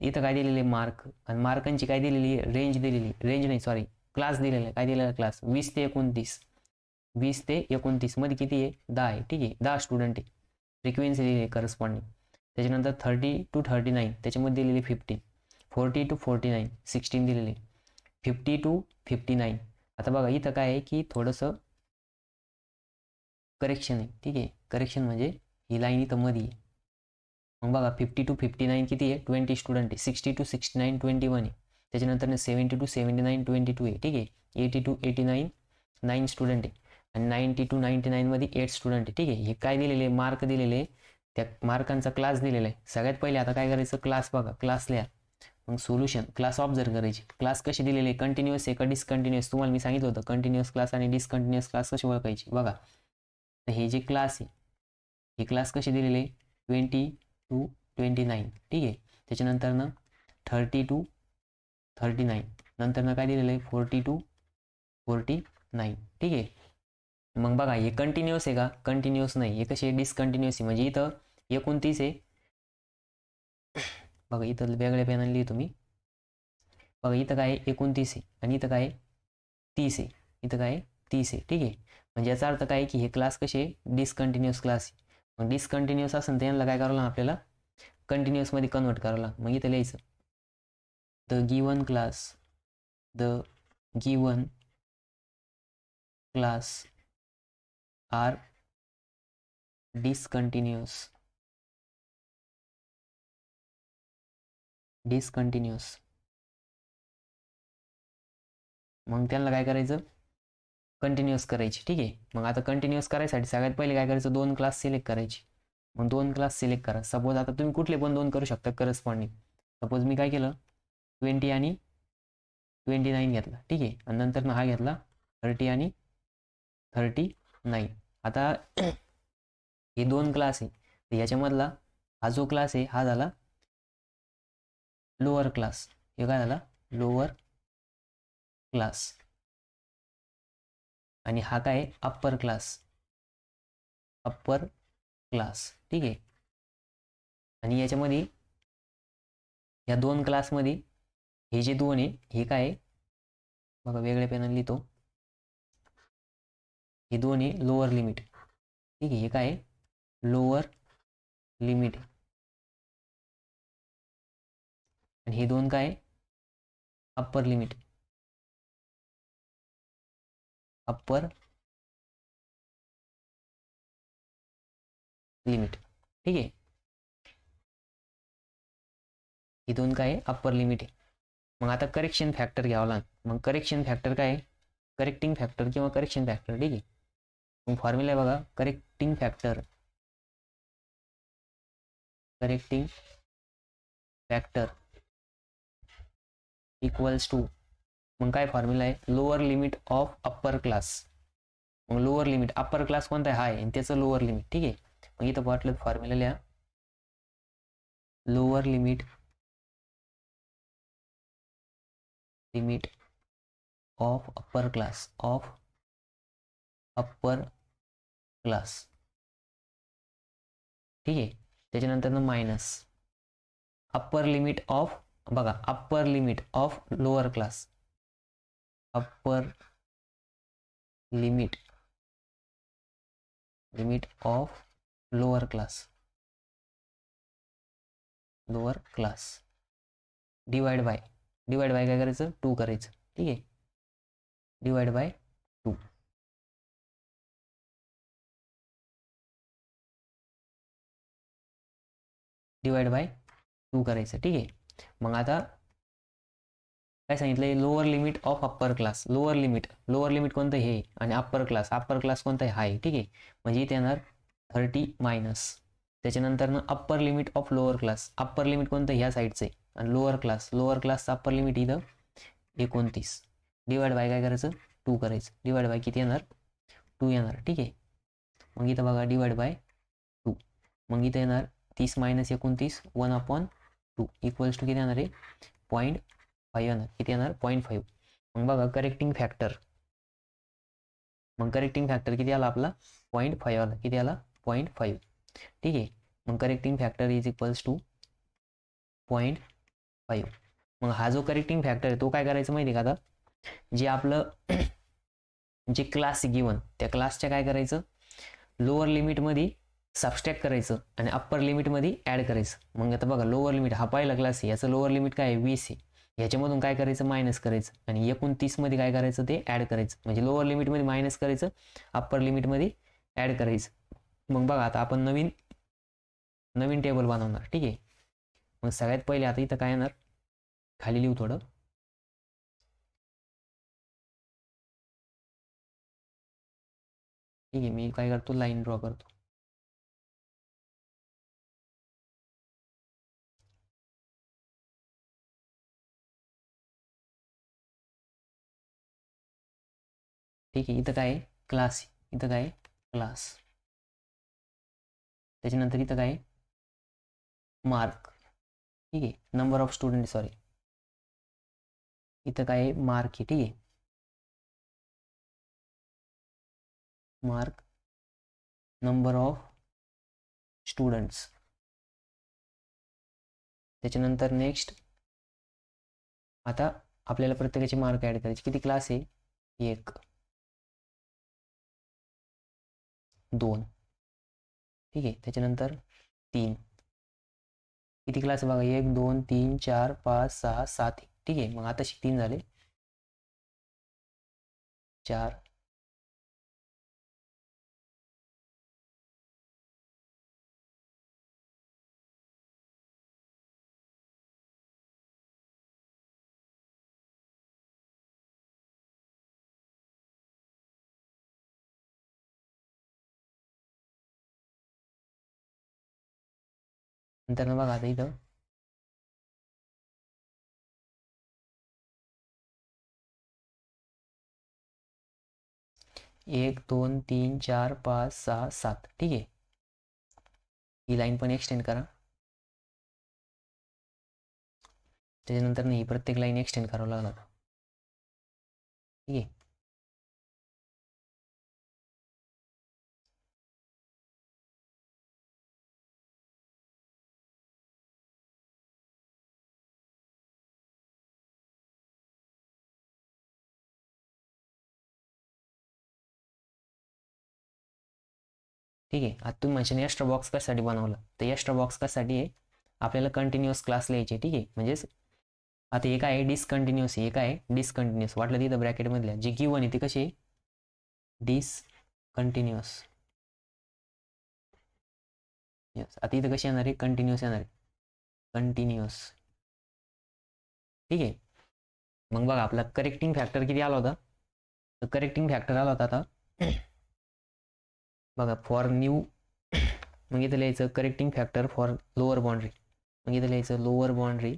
इथं काय दिलेले मार्क, आणि मार्कांची काय दिलेली रेंज दिलेली, रेंज नाही सॉरी क्लास दिलेला आहे. काय दिलेला क्लास 20 ते 29, 20 ते 29 मध्ये किती आहे 10 आहे. ठीक आहे, 10 स्टुडंट आहे. फ्रिक्वेन्सी दिली आहे करस्पॉन्डिंग. त्याच्यानंतर 30 to 39 त्याच्यामध्ये दिलेली 15, 40 to 49 16 दिलेली, 50 to 59. आता बघा इथं काय आहे की थोडंसं करेक्शन आहे. ठीक आहे, करेक्शन म्हणजे ही लाईन इथं मध्ये आहे. मग बघा 50 to 59 किती आहे 20 स्टुडंट आहे. 60 to 69 21 आहे. त्याच्यानंतर 70 to 79 22 आहे. ठीक आहे, 80 to 89 9 स्टुडंट आहे. आणि 90 to 99 मध्ये 8 स्टुडंट आहे. ठीक आहे, हे काय दिलेले मार्क दिलेले, त्या मार्कांचा क्लास दिलेला आहे. सगळ्यात पहिले आता काय करायचं, क्लास बघा, क्लास लिहा. मग सोल्युशन क्लास ऑब्झर्व करायची. क्लास कशी दिलेली आहे, कंटिन्युअस आहे का डिस्कंटिन्युअस. तुम्हाला मी सांगितलं होतं कंटिन्युअस क्लास आणि डिस्कंटिन्युअस क्लास कशी ओळखायची. बघा तर हे जे क्लास आहे, ही क्लास कशी दिलेली आहे 20 to 29. ठीक आहे, त्याच्यानंतर 30 to 39, नंतर काय दिलेलं आहे 40 to 49. ठीक आहे, मग बघा हे कंटिन्युअस आहे का, कंटिन्युअस नाही. हे कसे डिस्कंटिन्युअस आहे, म्हणजे इथं 29 आहे. बघा इथं वेगळ्या पेनाने लिहितो मी. बघा इथं काय 29 आहे आणि इथं काय 30 आहे, इथं काय 30 आहे. ठीक आहे, म्हणजे याचा अर्थ काय की हे क्लास कसे डिस्कंटिन्युअस क्लास आहे. मग डिस्कंटिन्युअस असेल तर यांना काय करावं लागेल आपल्याला, कंटिन्युअस मध्ये कन्वर्ट करावं लागेल. मग इथं लिहायचं द गिवन क्लास आर डिस्कंटिन्युअस मग त्यांना काय करायचं कंटिन्युअस करायची. ठीक आहे, मग आता कंटिन्युअस करायसाठी सगळ्यात पहिले काय करायचं 2 क्लास सिलेक्ट करायची. मग 2 क्लास सिलेक्ट करा. सपोज आता तुम्ही कुठले पण 2 करू शकता करस्पॉन्डिंग. सपोज मी काय केलं 20 आणि 29 घेतला. ठीक आहे, आणि नंतर हा घेतला 30 आणि 39. आता हे 2 क्लास आहे, तर ह्याच्यामधला हा जो क्लास आहे हा झाला लोअर क्लास. हे काय झाला लोअर क्लास, आणि हा काय अप्पर क्लास. ठीक आहे, आणि याच्यामध्ये या 2 क्लासमध्ये हे जे 2 आहे हे काय बघा वेगळ्या पेनाने लिहितो, हे 2 आहे लोअर लिमिट. ठीक आहे, हे काय लोअर लिमिट, आणि हे 2 काय अप्पर लिमिट. अप्पर लिमिट, ठीक आहे. ही दोन काय आहे, अप्पर लिमिट आहे. मग आता करेक्शन फॅक्टर घ्यावा लागेल. मग करेक्शन फॅक्टर काय आहे, करेक्टिंग फॅक्टर किंवा करेक्शन फॅक्टर, ठीक आहे. मग फॉर्म्युला आहे बघा, करेक्टिंग फॅक्टर इक्वल्स टू, मग काय फॉर्म्युला आहे, lower limit of upper class. मग लोअर लिमिट अप्पर क्लास कोणता आहे, हाय, आणि त्याचं लोअर लिमिट, ठीक आहे. मग इथं वाटलं फॉर्म्युला लिहा, lower limit of upper class, ठीक आहे. त्याच्यानंतर मायनस अप्पर लिमिट ऑफ, बघा, upper limit of lower class, upper limit of lower class divide bye काय करायचं, 2 करायचं, ठीक आहे. डिवाइड बाय 2, करायचं, ठीक आहे. मग आता काय सांगितलंय, lower limit of upper class, lower limit कोणतं हे, आणि अप्पर क्लास कोणतं आहे, हाय, ठीक आहे. म्हणजे इथे येणार 30 मायनस, त्याच्यानंतर upper limit of lower class, upper limit कोणतं ह्या साईडचं आहे, आणि लोअर क्लासचं अप्पर लिमिट इथं 29, डिवाइड बाय काय करायचं, 2 करायचं, डिवाइड बाय किती येणार, 2 येणार, ठीक आहे. मग इथं बघा डिवाइड बाय 2, मग इथं येणार 30 मायनस 29, 1/2 इक्वल्स टू किती येणार आहे, 0.5 येणार, किती येणार, 0.5. मग बघा करेक्टिंग फॅक्टर किती आला आपला, 0.5 आला, किती आला, 0.5, ठीक आहे. मग correcting factor is equals to 0.5. मग हा जो करेक्टिंग फॅक्टर आहे तो काय करायचं माहिती आहे का, आता जे आपलं जे क्लास गिवन, त्या क्लासच्या काय करायचं, लोअर लिमिटमध्ये सबस्ट्रॅक्ट करायचं आणि अप्पर लिमिटमध्ये ॲड करायचं. मग आता बघा, लोअर लिमिट हा पहिला क्लास आहे, याचं लोअर लिमिट काय आहे, 20 आहे, ह्याच्यामधून काय करायचं, मायनस करायचं, आणि 29 मध्ये काय करायचं, ते ॲड करायचं. म्हणजे लोअर लिमिटमध्ये मायनस करायचं, अप्पर लिमिटमध्ये ॲड करायचं. मग बघा आता आपण नवीन टेबल बनवणार, ठीक आहे. मग सगळ्यात पहिले आता इथं काय येणार, खाली लिहू थोडं, ठीक आहे. मी काय करतो, लाईन ड्रॉ करतो, ठीक आहे. इथं काय क्लास, त्याच्यानंतर इथं काय मार्क, ठीक आहे, नंबर ऑफ स्टुडंट, सॉरी, इथं काय मार्क आहे, ठीक आहे, मार्क नंबर ऑफ स्टुडंट्स. त्याच्यानंतर नेक्स्ट आता आपल्याला प्रत्येकाचे मार्क ॲड करायचे. किती क्लास आहे, 1 2, ठीक आहे. त्याच्यानंतर 3, किती क्लास बघा, 1 2 3 4 5 6 7, ठीक आहे. मग आता 3 झाले, 4, नंतर बघा आता इथं 1 2 3 4 5 6 7, ठीक आहे. ही लाईन पण एक्सटेंड करा, त्याच्यानंतर नाही प्रत्येक लाईन एक्सटेंड करावं लागणार, ठीक आहे. ठीक आहे. आता तुम्ही म्हणशाल एक्स्ट्रा बॉक्स कशासाठी बनवला, तर एक्स्ट्रा बॉक्स कशासाठी आहे, आपल्याला कंटिन्युअस क्लास लिहायचे, ठीक आहे. म्हणजेच आता एक आहे डिस्कंटिन्युअस, एक आहे डिस्कंटिन्युअस, वाटलं तिथं ब्रॅकेटमधल्या जी गिवन आहे ती कशी आहे, डिसकंटिन्युअस. यस, आता इथं कशी येणार आहे, कंटिन्युअस येणार आहे, कंटिन्युअस. ठीक आहे. मग बघा आपला करेक्टिंग फॅक्टर किती आला होता, तर करेक्टिंग फॅक्टर आला होता आता बघा फॉर न्यू, मग इथं लिहायचं correcting factor for lower boundary. मग इथं लिहायचं lower boundary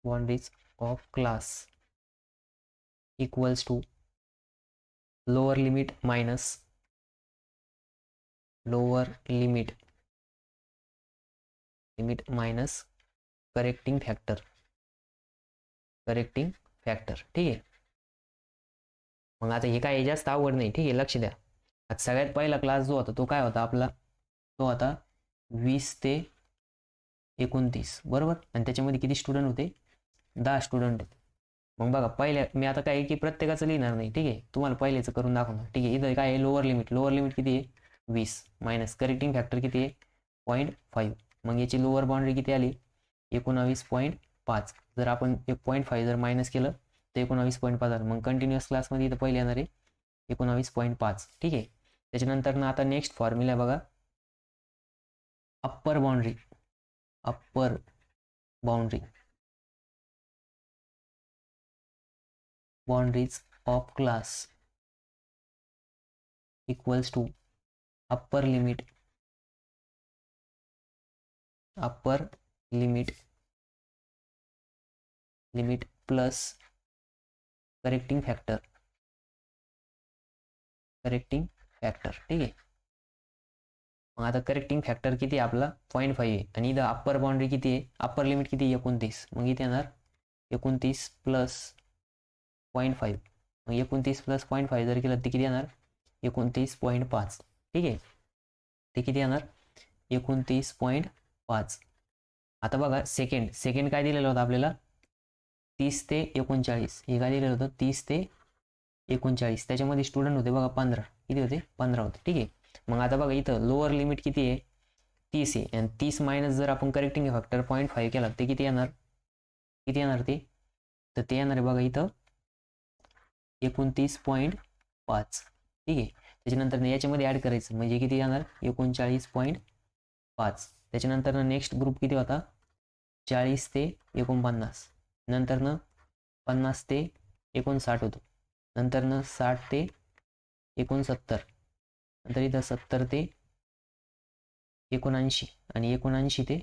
boundaries of class equals to lower limit minus correcting factor. ठीक आहे. मग आता हे काय जास्त आवड नाही. ठीक आहे, लक्ष द्या. आता सगळ्यात पहिला क्लास जो होता तो काय होता आपला, तो होता 20 ते 29, बरोबर. आणि त्याच्यामध्ये किती स्टुडंट होते, 10 स्टुडंट होते. मग बघा पहिल्या मी आता काय की प्रत्येकाचं लिहिणार नाही. ठीक आहे, तुम्हाला पहिल्याचं करून दाखवणार. ठीक आहे, इथं काय आहे, लोअर लिमिट किती आहे, 20 मायनस करेक्टिंग फॅक्टर किती आहे, 0.5. मग याची लोअर बाउंड्री किती आली, 19.5. जर आपण 1.5 जर मायनस केलं तर 19.5 आलं. मग कंटिन्युअस क्लासमध्ये इथं पहिले येणार आहे 19.5. ठीक आहे. त्याच्यानंतर ना आता नेक्स्ट फॉर्म्युला बघा, upper boundary boundaries of class equals to upper limit plus correcting factor. ठीक आहे. मग आता करेक्टिंग फॅक्टर किती आहे आपला, 0.5 आहे. आणि इथं अप्पर बाउंड्री किती आहे, अप्पर लिमिट किती आहे, 29. मग इथे येणार 29 प्लस 0.5. मग 29 प्लस 0.5 जर केलं ते किती येणार, 29.5. ठीक आहे, ते किती येणार, 29.5. आता बघा सेकंड काय दिलेलं होतं आपल्याला, 30 ते 39. हे काय दिलेलं होतं, 30 ते 39. त्याच्यामध्ये स्टुडंट होते बघा 15. किती होते, 15 होते. ठीक आहे. मग आता बघा इथं लोअर लिमिट किती आहे, 30 आहे. आणि 30 मायनस जर आपण करेक्टिंग फॅक्टर 0.5 केला ते किती येणार ते, तर ते येणार आहे बघा इथं 29.5. ठीक आहे. त्याच्यानंतर याच्यामध्ये ॲड करायचं म्हणजे किती येणार, 39.5. त्याच्यानंतर नेक्स्ट ग्रुप किती होता, 40 ते 49. नंतर 50 ते 59 होतो. नंतर 60 ते 69. नंतर इथं 70 ते 79. आणि 79 ते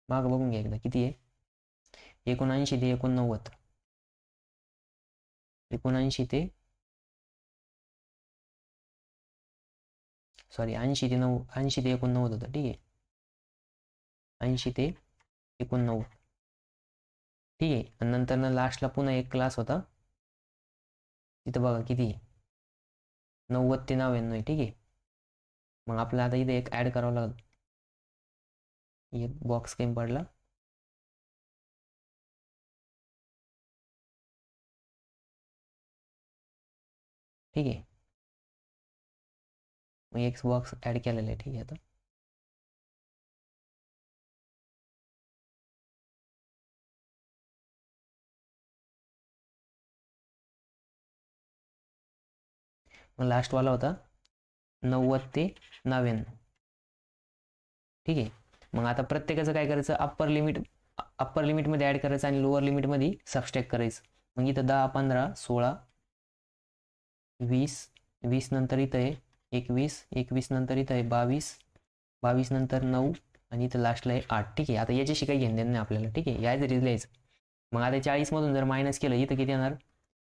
माग बघून घ्या एकदा किती आहे, 79 ते 89. 80 ते 89 होतं. ठीक आहे, 80 ते 89. ठीक आहे. आणि नंतर लास्टला पुन्हा एक क्लास होता, तिथं बघा किती आहे, 90 ते 99. ठीक आहे. मग आपल्याला आता इथे एक ॲड करावं लागेल, एक बॉक्स कमी पडला. ठीक आहे, मग एक बॉक्स ॲड केलेला आहे. ठीक आहे. आता मग लास्टवाला होता 90 ते 99. ठीक आहे. मग आता प्रत्येकाचं काय करायचं, अप्पर लिमिटमध्ये ॲड करायचं आणि लोअर लिमिटमध्ये सबस्ट्रॅक्ट करायचं. मग इथं 10, 15, 16, 20 नंतर इथं आहे 21 नंतर इथं आहे 22 नंतर 9 आणि इथं लास्टला आहे 8. ठीक आहे. आता याच्याशी काही घेणं नाही आपल्याला. ठीक आहे, या जरी लिहायचं. मग आता 40 मधून जर मायनस केलं इथं किती येणार,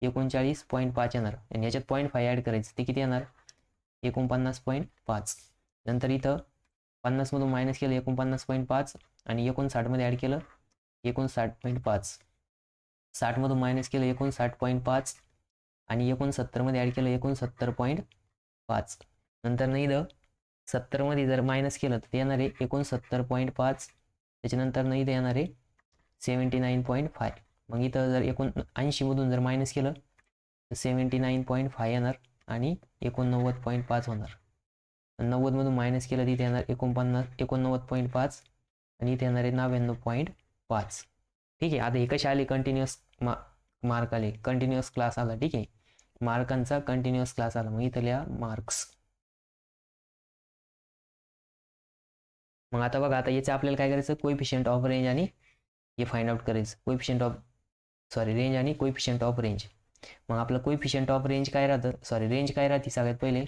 39.5 येणार. आणि याच्यात 0.5 ॲड करायचं ते किती येणार, 49.5. नंतर इथं 50 मधून मायनस केलं 49.5 आणि 59 मध्ये ॲड केलं 59.5. 60 मधून मायनस केलं 59.5 आणि 69 मध्ये ॲड केलं 69.5. नंतर इथं 70 मध्ये जर मायनस केलं तर ते येणार आहे 69.5. त्याच्यानंतर इथं येणार आहे 79.5. मग इथं जर 80 मधून जर मायनस केलं तर 79.5 येणार आणि 89.5 होणार. 90मधून मायनस केलं तर इथे येणार 89.5 आणि इथे येणार आहे 99.5. ठीक आहे. आता हे कसे आले कंटिन्युअस मार्क आले, कंटिन्युअस क्लास आला. ठीक आहे, मार्कांचा कंटिन्युअस क्लास आला. मग इथं लिहा मार्क्स. मग आता बघा, आता याचं आपल्याला काय करायचं, कोइफिशियंट ऑफ रेंज आणि हे फाइंड आउट करायचं. रेंज आणि कोइफिशियंट ऑफ रेंज. मग आपलं कोइफिशियंट ऑफ रेंज काय राहतं, रेंज काय राहते सगळ्यात पहिले,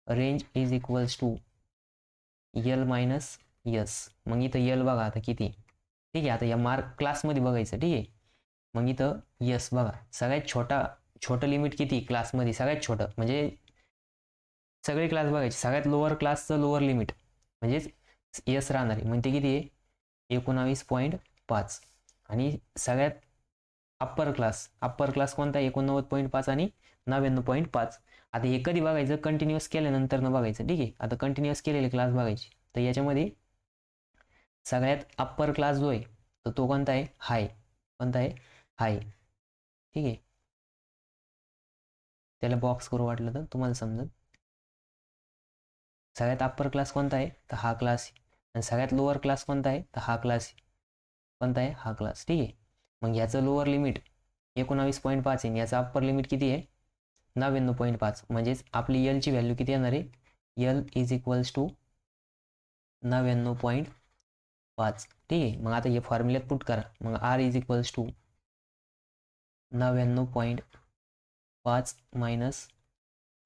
range is equals to L minus S. मग इथं यल बघा आता किती. ठीक आहे, आता या मार्क क्लासमध्ये बघायचं. ठीक आहे, मग इथं यस बघा सगळ्यात छोटं लिमिट किती क्लासमध्ये, सगळ्यात छोटं म्हणजे सगळे क्लास बघायचे, सगळ्यात लोअर क्लासचं लोअर लिमिट म्हणजेच यस राहणार आहे. मग ते किती आहे 19.5. आणि सगळ्यात अप्पर क्लास कोणता 89.5 आणि 99.5. आता हे कधी बघायचं, कंटिन्युअस केल्यानंतर न बघायचं. ठीक आहे, आता कंटिन्युअस केलेले क्लास बघायचे. तर याच्यामध्ये सगळ्यात अप्पर क्लास जो आहे तर तो कोणता आहे, हाय. कोणता आहे, हाय. ठीक आहे, त्याला बॉक्स करू वाटलं तर तुम्हाला समजेल. सगळ्यात अप्पर क्लास कोणता आहे तर हा क्लास, आणि सगळ्यात लोअर क्लास कोणता आहे तर हा क्लास. कोणता आहे, हा क्लास. ठीक आहे, मग ह्याचं लोअर लिमिट 19.5 आहे, याचं अप्पर लिमिट किती आहे 99.5. म्हणजेच आपली यलची व्हॅल्यू किती येणार आहे, यल इज इक्वल्स टू 99.5. ठीक आहे, मग आता हे फॉर्म्युल्यात पुट करा. मग R is equals to 99.5 minus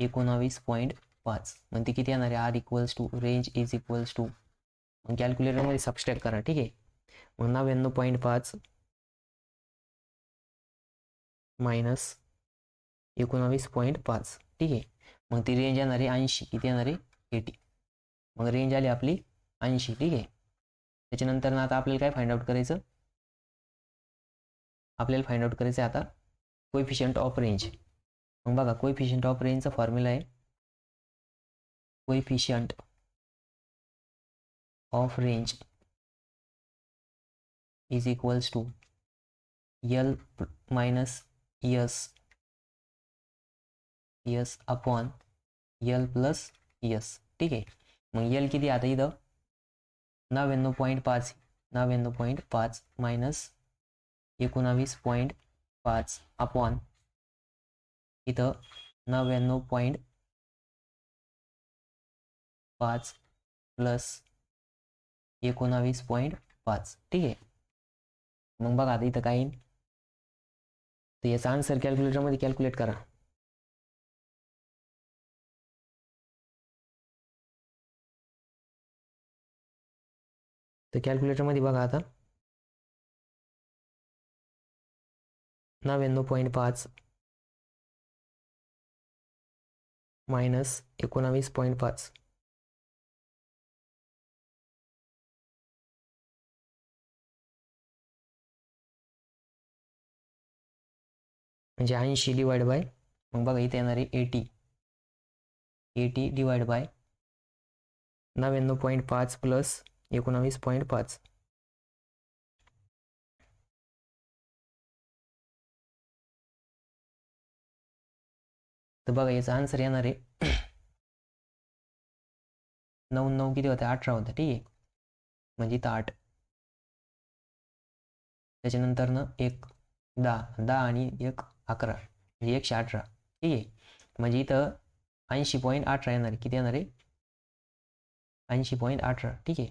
19.5. मग ते किती येणार आहे, R equals to range is equals to, मग कॅल्क्युलेटरमध्ये सबस्ट्रॅक्ट करा. ठीक आहे, मग 99.5 मायनस 19.5. ठीक आहे, मग ती रेंज येणार आहे 80. किती येणार आहे 80. मग रेंज आली आपली 80. ठीक आहे, त्याच्यानंतर ना आता आपल्याला काय फाइंड आउट करायचं, आता कोइफिशियंट ऑफ रेंज. मग बघा कोइफिशियंट ऑफ रेंजचा फॉर्म्युला आहे, coefficient of range is equals to L minus S upon L plus S. ठीक आहे, मग यल किती आता इथं 99.5 मायनस 19.5 अपॉन इथं 99.5 प्लस 19.5. ठीक आहे, मग बघा आता इथं काय येईल, तर याचा आन्सर कॅल्क्युलेटरमध्ये कॅल्क्युलेट करा. तर कॅल्क्युलेटरमध्ये बघा आता 99.5 मायनस 19.5. म्हणजे 80 डिवाइड बाय, मग बघा इथे येणार आहे 80 डिवाइड बाय 99.5 प्लस 19.5. तर बघा याचा आन्सर येणार आहे 9 किती होतं 18 होतं. ठीक आहे, म्हणजे इथं 8, त्याच्यानंतर ना 1 10 आणि 1 11 म्हणजे 118. ठीक आहे, म्हणजे इथं 80.18 येणार आहे. किती येणार आहे 80.18. ठीक आहे,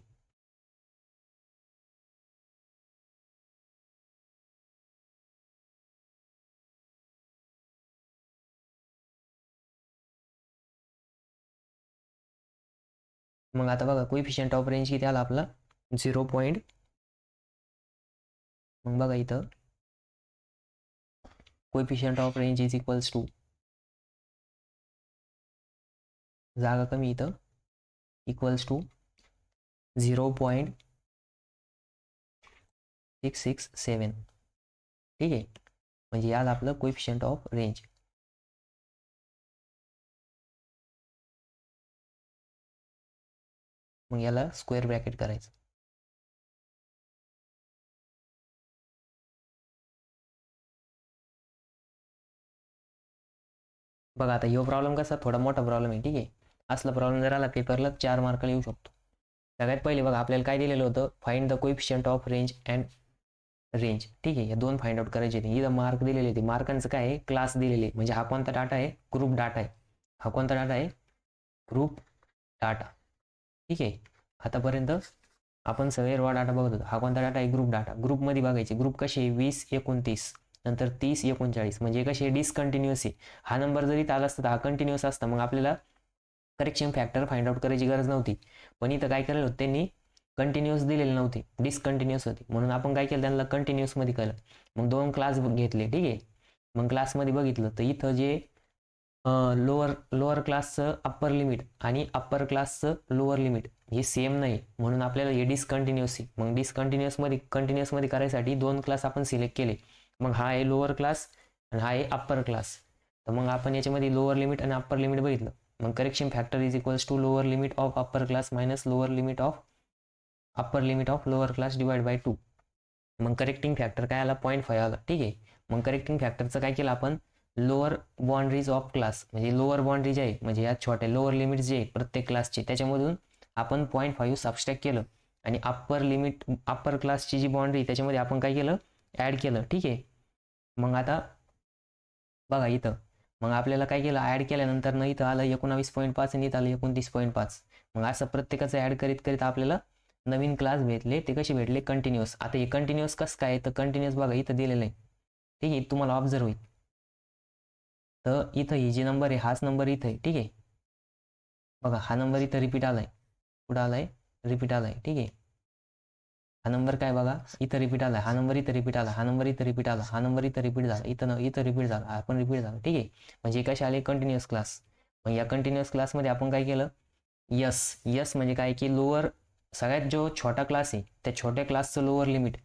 मग आता बघा कोइफिशियंट ऑफ रेंज किती आला आपला 0. मग बघा इथं coefficient of range is equals to, जागा कमी इथं, इक्वल्स टू 0.667. ठीक आहे, म्हणजे याला आपलं कोइफिशियंट ऑफ रेंज. मग याला स्क्वेअर ब्रॅकेट करायचं. बघा आता ह्यो प्रॉब्लेम कसा थोडा मोठा प्रॉब्लेम आहे. ठीक आहे, असला प्रॉब्लेम जर आला पेपरला 4 मार्काला येऊ शकतो. सगळ्यात पहिले बघा आपल्याला काय दिलेलं होतं, find the coefficient of range and range. ठीक आहे, या दोन फाइंड आउट करायचे होते. इथं मार्क दिलेले होते. मार्कांचं काय आहे, क्लास दिलेले, म्हणजे हा कोणता डाटा आहे, ग्रुप डाटा आहे. हा कोणता डाटा आहे, ग्रुप डाटा. ठीक आहे, आतापर्यंत आपण सगळे रॉ डाटा बघत होतो. हा कोणता डाटा आहे, ग्रुप डाटा. ग्रुपमध्ये बघायचे ग्रुप कसे आहे, 20, 29, नंतर 30, 39, म्हणजे कसे डिसकंटिन्युअस आहे. हा नंबर जरी आला असता तर हा कंटिन्युअस असता, मग आपल्याला करेक्शन फॅक्टर फाइंड आउट करायची गरज नव्हती. पण इथं काय केलं होतं त्यांनी, कंटिन्युअस दिलेले नव्हते, डिसकंटिन्युअस होते, म्हणून आपण काय केलं, त्यांना कंटिन्युअसमध्ये केलं. मग 2 क्लास घेतले. ठीक आहे, मग क्लासमध्ये बघितलं तर इथं जे लोअर क्लासचं अप्पर लिमिट आणि अप्पर क्लासचं लोअर लिमिट हे सेम नाही, म्हणून आपल्याला हे डिसकंटिन्युअस आहे. मग कंटिन्युअसमध्ये करायसाठी 2 क्लास आपण सिलेक्ट केले. मग हा आहे लोअर क्लास आणि हा आहे अप्पर क्लास. तर मग आपण याच्यामध्ये लोअर लिमिट आणि अप्पर लिमिट बघितलं. मग correction factor is equals to lower limit of upper class minus lower limit of upper limit of lower class divide by 2. मग करेक्टिंग फॅक्टर काय आला, 0.5 आला. ठीक आहे, मग करेक्टिंग फॅक्टरचं काय केलं आपण, लोअर बाउंड्रीज ऑफ क्लास, म्हणजे लोअर बाउंड्री आहे, म्हणजे या छोट्या लोअर लिमिट जे आहे प्रत्येक क्लासचे, त्याच्यामधून आपण 0.5 सबस्ट्रॅक्ट केलं. आणि अप्पर क्लासची जी बाउंड्री त्याच्यामध्ये आपण काय केलं, ॲड केलं. ठीक आहे, मग आता बघा इथं, मग आपल्याला काय केलं, ॲड केल्यानंतर ना इथं आलं 19.5 आणि इथं आलं 29.5. मग असं प्रत्येकाचं ॲड करीत करीत आपल्याला नवीन क्लास भेटले. ते कसे भेटले, कंटिन्युअस. आता हे कंटिन्युअस कसं काय, तर कंटिन्युअस बघा इथं दिलेलं आहे. ठीक आहे, तुम्हाला ऑब्झर्व होईल. तर इथं ही जी नंबर आहे, हाच नंबर इथं आहे. ठीक आहे, बघा हा नंबर इथं रिपीट आलाय, कुठं आलाय, रिपीट आलाय. ठीक आहे, हा नंबर काय बघा इथं रिपीट आला, हा नंबर इथं रिपीट आला, हा नंबर इथं रिपीट आला, हा नंबर इथं रिपीट झाला, इथं रिपीट झाला, हा पण रिपीट झाला. ठीक आहे, म्हणजे कसे आले, कंटिन्युअस क्लास. मग या कंटिन्युअस क्लासमध्ये आपण काय केलं, यस यस म्हणजे काय की लोअर, सगळ्यात जो छोटा क्लास आहे त्या छोट्या क्लासचं लोअर लिमिट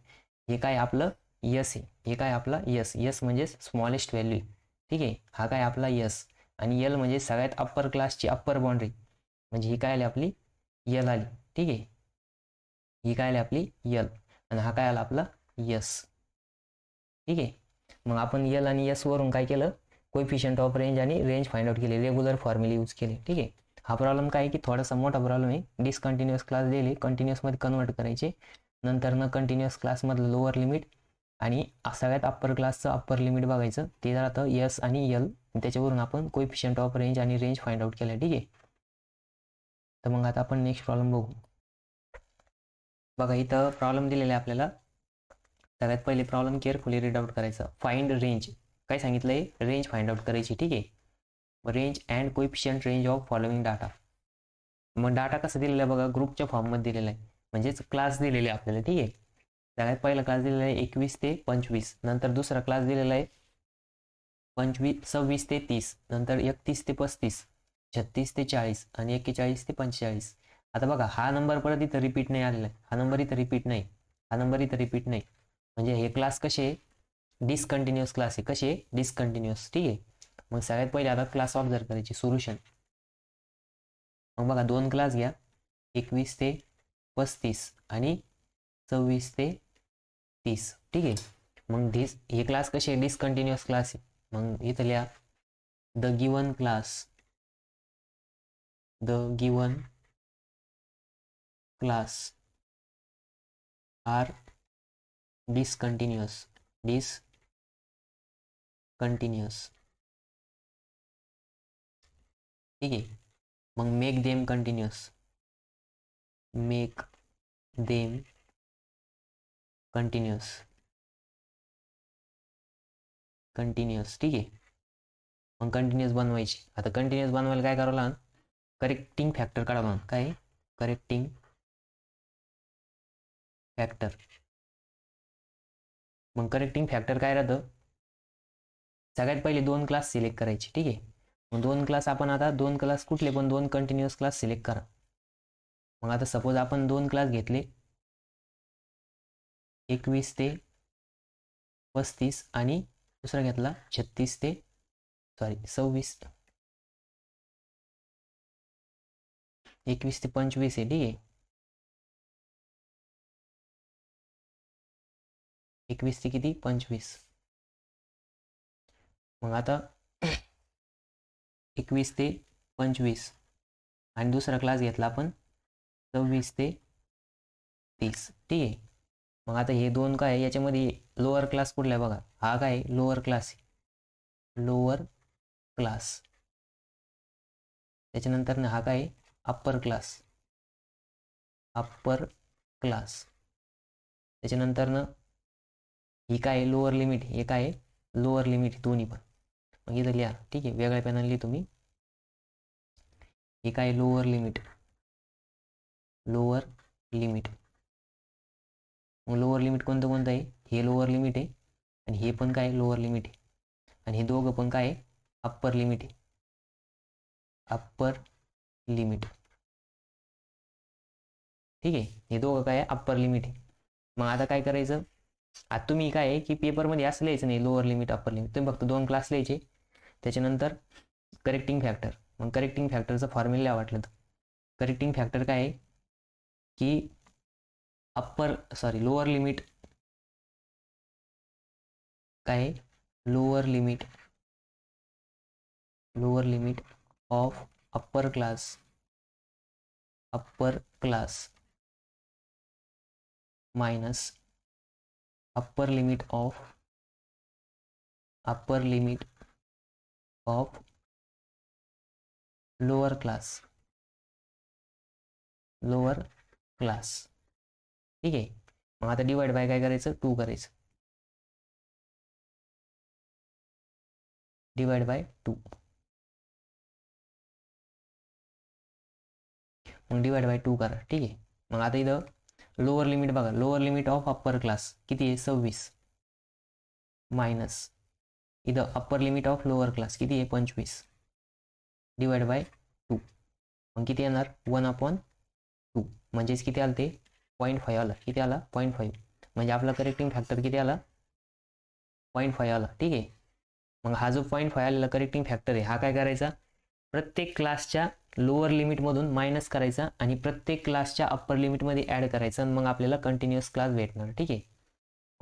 हे काय आपलं यस आहे. हे काय आपला यस, यस म्हणजे स्मॉलेस्ट व्हॅल्यू. ठीक आहे, हा काय आपला यस. आणि यल म्हणजे सगळ्यात अप्पर क्लासची अप्पर बाउंड्री, म्हणजे ही काय आली आपली यल आली. ठीक आहे, ही काय आली आपली यल, आणि हा काय आला आपला यस. ठीक आहे, मग आपण यल आणि यस वरून काय केलं, कोएफिशियंट ऑफ रेंज आणि रेंज फाइंड आउट केले, रेग्युलर फॉर्म्युले यूज केले. ठीक आहे, हा प्रॉब्लेम काय की थोडासा मोठा प्रॉब्लेम आहे. डिसकंटिन्युअस क्लास दिले, कंटिन्युअसमध्ये कन्वर्ट करायचे, नंतर न कंटिन्युअस क्लासमधलं लोअर लिमिट आणि सगळ्यात अप्पर क्लासचं अप्पर लिमिट बघायचं, ते राहतं यस आणि यल. त्याच्यावरून आपण कोएफिशियंट ऑफ रेंज आणि रेंज फाइंड आउट केलं. ठीक आहे, तर मग आता आपण नेक्स्ट प्रॉब्लेम बघू. बघा इथं प्रॉब्लेम दिलेला आहे आपल्याला. सगळ्यात पहिले प्रॉब्लेम केअरफुली रीड आउट करायचा. फाइंड रेंज, काय सांगितलंय, रेंज फाइंड आउट करायची. ठीक आहे, range and coefficient range of following data. मग डाटा कसं दिलेला आहे बघा, ग्रुपच्या फॉर्ममध्ये दिलेला आहे, म्हणजेच क्लास दिलेले आपल्याला. ठीक आहे, सगळ्यात पहिला क्लास दिलेला आहे 21 ते 25, नंतर दुसरा क्लास दिलेला आहे 26 ते 30, नंतर 31 ते 35, 36 ते 40 आणि 41 ते 45. आता बघा हा नंबर परत इथं रिपीट नाही आलेला आहे, हा नंबर इथं रिपीट नाही, हा नंबर इथं रिपीट नाही, म्हणजे हे क्लास कसे डिसकंटिन्युअस क्लास आहे, कसे डिसकंटिन्युअस. ठीक आहे, मग सगळ्यात पहिले आता क्लास ऑब्झर्व करायची, सोल्युशन. मग बघा 2 क्लास घ्या, 21 ते 35 आणि 26 ते 30. ठीक आहे, मग हे क्लास कसे डिसकंटिन्युअस क्लास आहे. मग इथं लिहा, the given class are discontinuous. ठीक आहे, मग मेक देम कंटिन्युअस. कंटिन्युअस. ठीक आहे, मग कंटिन्युअस बनवायची. आता कंटिन्युअस बनवायला काय करावं लागेल, करेक्टिंग फॅक्टर काढावं लागेल. काय करेक्टिंग फॅक्टर. मग करेक्टिंग फॅक्टर काय राहतं, सगळ्यात पहिले 2 क्लास सिलेक्ट करायचे. ठीक आहे, मग 2 क्लास आपण आता 2 क्लास कुठले पण 2 कंटिन्युअस क्लास सिलेक्ट करा. मग आता सपोज आपण 2 क्लास घेतले, 21 ते 35 आणि दुसरा घेतला 26 ते 21 ते 25 आहे. ठीक आहे, 21 ते किती 25. मग आता 21 ते 25 आणि दुसरा क्लास घेतला आपण 26 ते 30. ठीक आहे. मग आता हे दोन काय आहे, याच्यामध्ये लोअर क्लास कुठला आहे बघा, हा काय लोअर क्लास आहे, लोअर क्लास. त्याच्यानंतर ना हा काय अप्पर क्लास, अप्पर क्लास. त्याच्यानंतर ना ही काय लोअर लिमिट, हे काय लोअर लिमिट, दोन्ही पण. मग इथं लिहा. ठीक आहे, वेगळ्या पेनाने लिहितो मी. हे काय लोअर लिमिट, लोअर लिमिट. मग लोअर लिमिट कोणतं कोणतं आहे, हे लोअर लिमिट आहे आणि हे पण काय लोअर लिमिट आहे. आणि हे दोघं पण काय अप्पर लिमिट आहे, अप्पर लिमिट. ठीक आहे, हे दोघं काय अप्पर लिमिट आहे. मग आता काय करायचं, आता तुम्ही काय आहे की पेपरमध्ये असं लिहायचं नाही लोअर लिमिट अप्पर लिमिट, तुम्ही फक्त दोन क्लास लिहायचे. त्याच्यानंतर करेक्टिंग फॅक्टर. मग करेक्टिंग फॅक्टरचं फॉर्म्युला वाटलं तर करेक्टिंग फॅक्टर काय आहे की लोअर लिमिट काय, lower limit, lower limit of upper class, upper class minus upper limit of, upper limit of lower class, lower class. ठीक आहे. मग आता डिवाइड बाय काय करायचं, 2 करायचं, डिवाइड बाय 2. मग डिवाइड बाय 2 करा. ठीक आहे. मग आता इथं लोअर लिमिट बघा, lower limit of upper class किती आहे 26 मायनस इथं upper limit of lower class किती आहे 25 डिवाइड बाय 2. मग किती येणार 1/2, म्हणजेच किती आलं ते 0.5 आलं. किती आला 0.5, म्हणजे आपला करेक्टिंग फॅक्टर किती आला 0.5 आला. ठीक आहे. मग हा जो 0.5 आलेला करेक्टिंग फॅक्टर आहे, हा काय करायचा, प्रत्येक क्लासच्या लोअर लिमिटमधून मायनस करायचा आणि प्रत्येक क्लासच्या अप्पर लिमिटमध्ये ॲड करायचा, मग आपल्याला कंटिन्युअस क्लास भेटणार. ठीक आहे.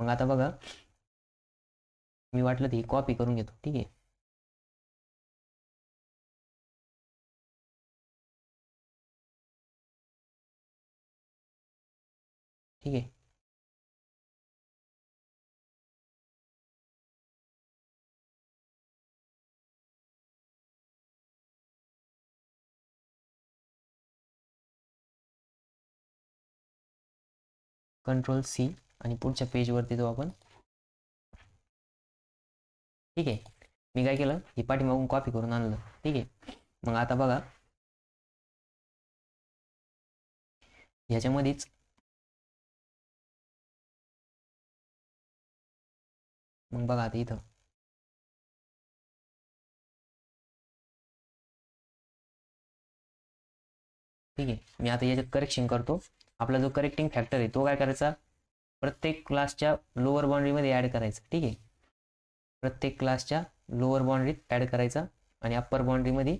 मग आता बघा, मी वाटलं ती कॉपी करून घेतो. ठीक आहे. ठीक आहे. Ctrl+C आणि पुढच्या पेजवरती जाऊ आपण. ठीक आहे. मी काय केलं, ही पाठीमागून कॉपी करून आणलं. ठीक आहे. मग आता बघा, ह्याच्यामध्येच मग बघा आता इथं ठीक आहे, मी आता याच्यात करेक्शन करतो. आपला जो करेक्टिंग फॅक्टर आहे तो काय करायचा, प्रत्येक क्लासच्या लोअर बाउंड्रीमध्ये ॲड करायचा. ठीक आहे. प्रत्येक क्लासच्या लोअर बाउंड्रीत ॲड करायचा आणि अप्पर बाउंड्रीमध्ये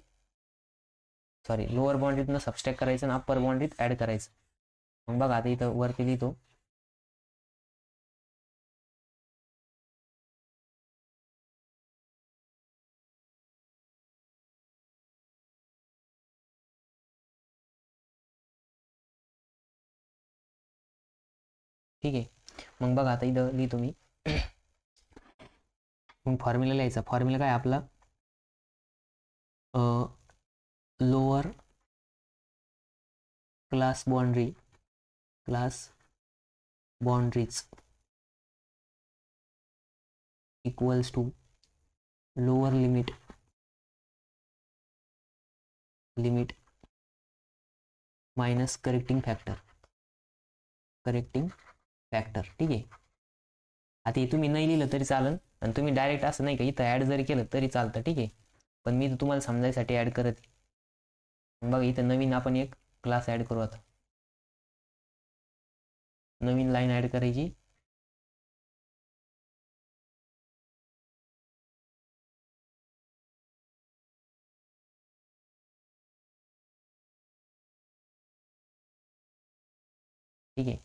लोअर बाउंड्रीतनं सबस्ट्रॅक्ट करायचं आणि अप्पर बाउंड्रीत ॲड करायचं. मग बघा आता इथं वरती लिहितो. ठीक आहे. मग बघा आता इथं लिहितो मी. मग फॉर्म्युला लिहायचा. फॉर्म्युला काय आपला lower class boundaries equals to lower limit minus correcting factor. ठीक आहे. आता हे तुम्ही नाही लिहिलं तरी चालेल आणि तुम्ही डायरेक्ट असं नाही का इथं ॲड जरी केलं तरी चालतं. ठीक आहे. पण मी तुम्हाला समजायसाठी ॲड करत आहे. बघा इथं नवीन आपण एक क्लास ॲड करू. आता नवीन लाईन ॲड करायची. ठीक आहे.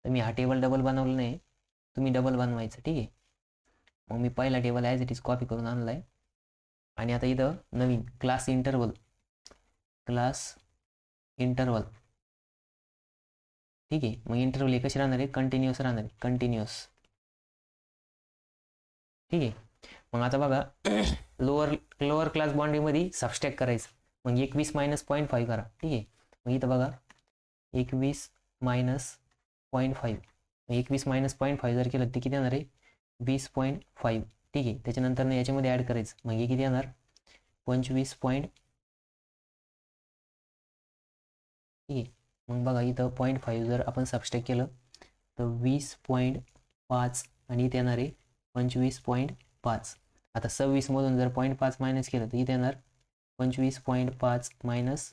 तर मी हा टेबल डबल बनवलं नाही, तुम्ही डबल बनवायचं. ठीक आहे. मग मी पहिला table as it is copy करून आणला आहे. आणि आता इथं नवीन क्लास इंटरवल ठीक आहे. मग इंटरवल हे कसे राहणार आहे, कंटिन्युअस राहणार आहे, कंटिन्युअस. ठीक आहे. मग आता बघा लोअर क्लास बाउंड्रीमध्ये सबस्ट्रॅक्ट करायचं. मग 21 मायनस 0.5 करा. ठीक आहे. मग इथं बघा 21 मायनस 0.5. 21 मायनस 0.5 जर केलं ते किती येणार आहे, 20.5. ठीक आहे. त्याच्यानंतर याच्यामध्ये ॲड करायचं. मग हे किती येणार, 25. ठीक आहे. मग बघा इथं 0.5 जर आपण सबस्ट्रॅक्ट केलं तर 20.5 आणि इथे येणार आहे 25.5. आता 26 मधून जर 0.5 मायनस केलं तर इथे येणार 25.5 मायनस,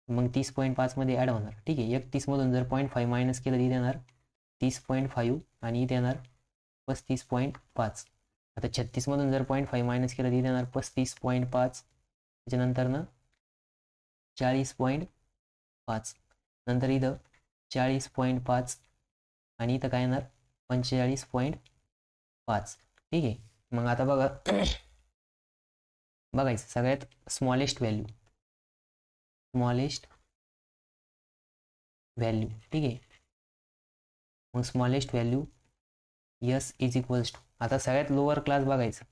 मग 30.5 मध्ये ॲड होणार. ठीक आहे. 31 मधून जर 0.5 मायनस केलं तर इथे येणार 30.5 आणि इथे येणार 35.5. आता 36 मधून जर 0.5 मायनस केलं तर इथे येणार 35.5. त्याच्यानंतर 40.5. नंतर इथं 40.5 आणि इथं काय येणार 45.5. ठीक आहे. मग आता बघा बघायचं सगळ्यात स्मॉलेस्ट व्हॅल्यू. ठीक आहे. मग smallest value S is equals to, आता सगळ्यात लोअर क्लास बघायचं.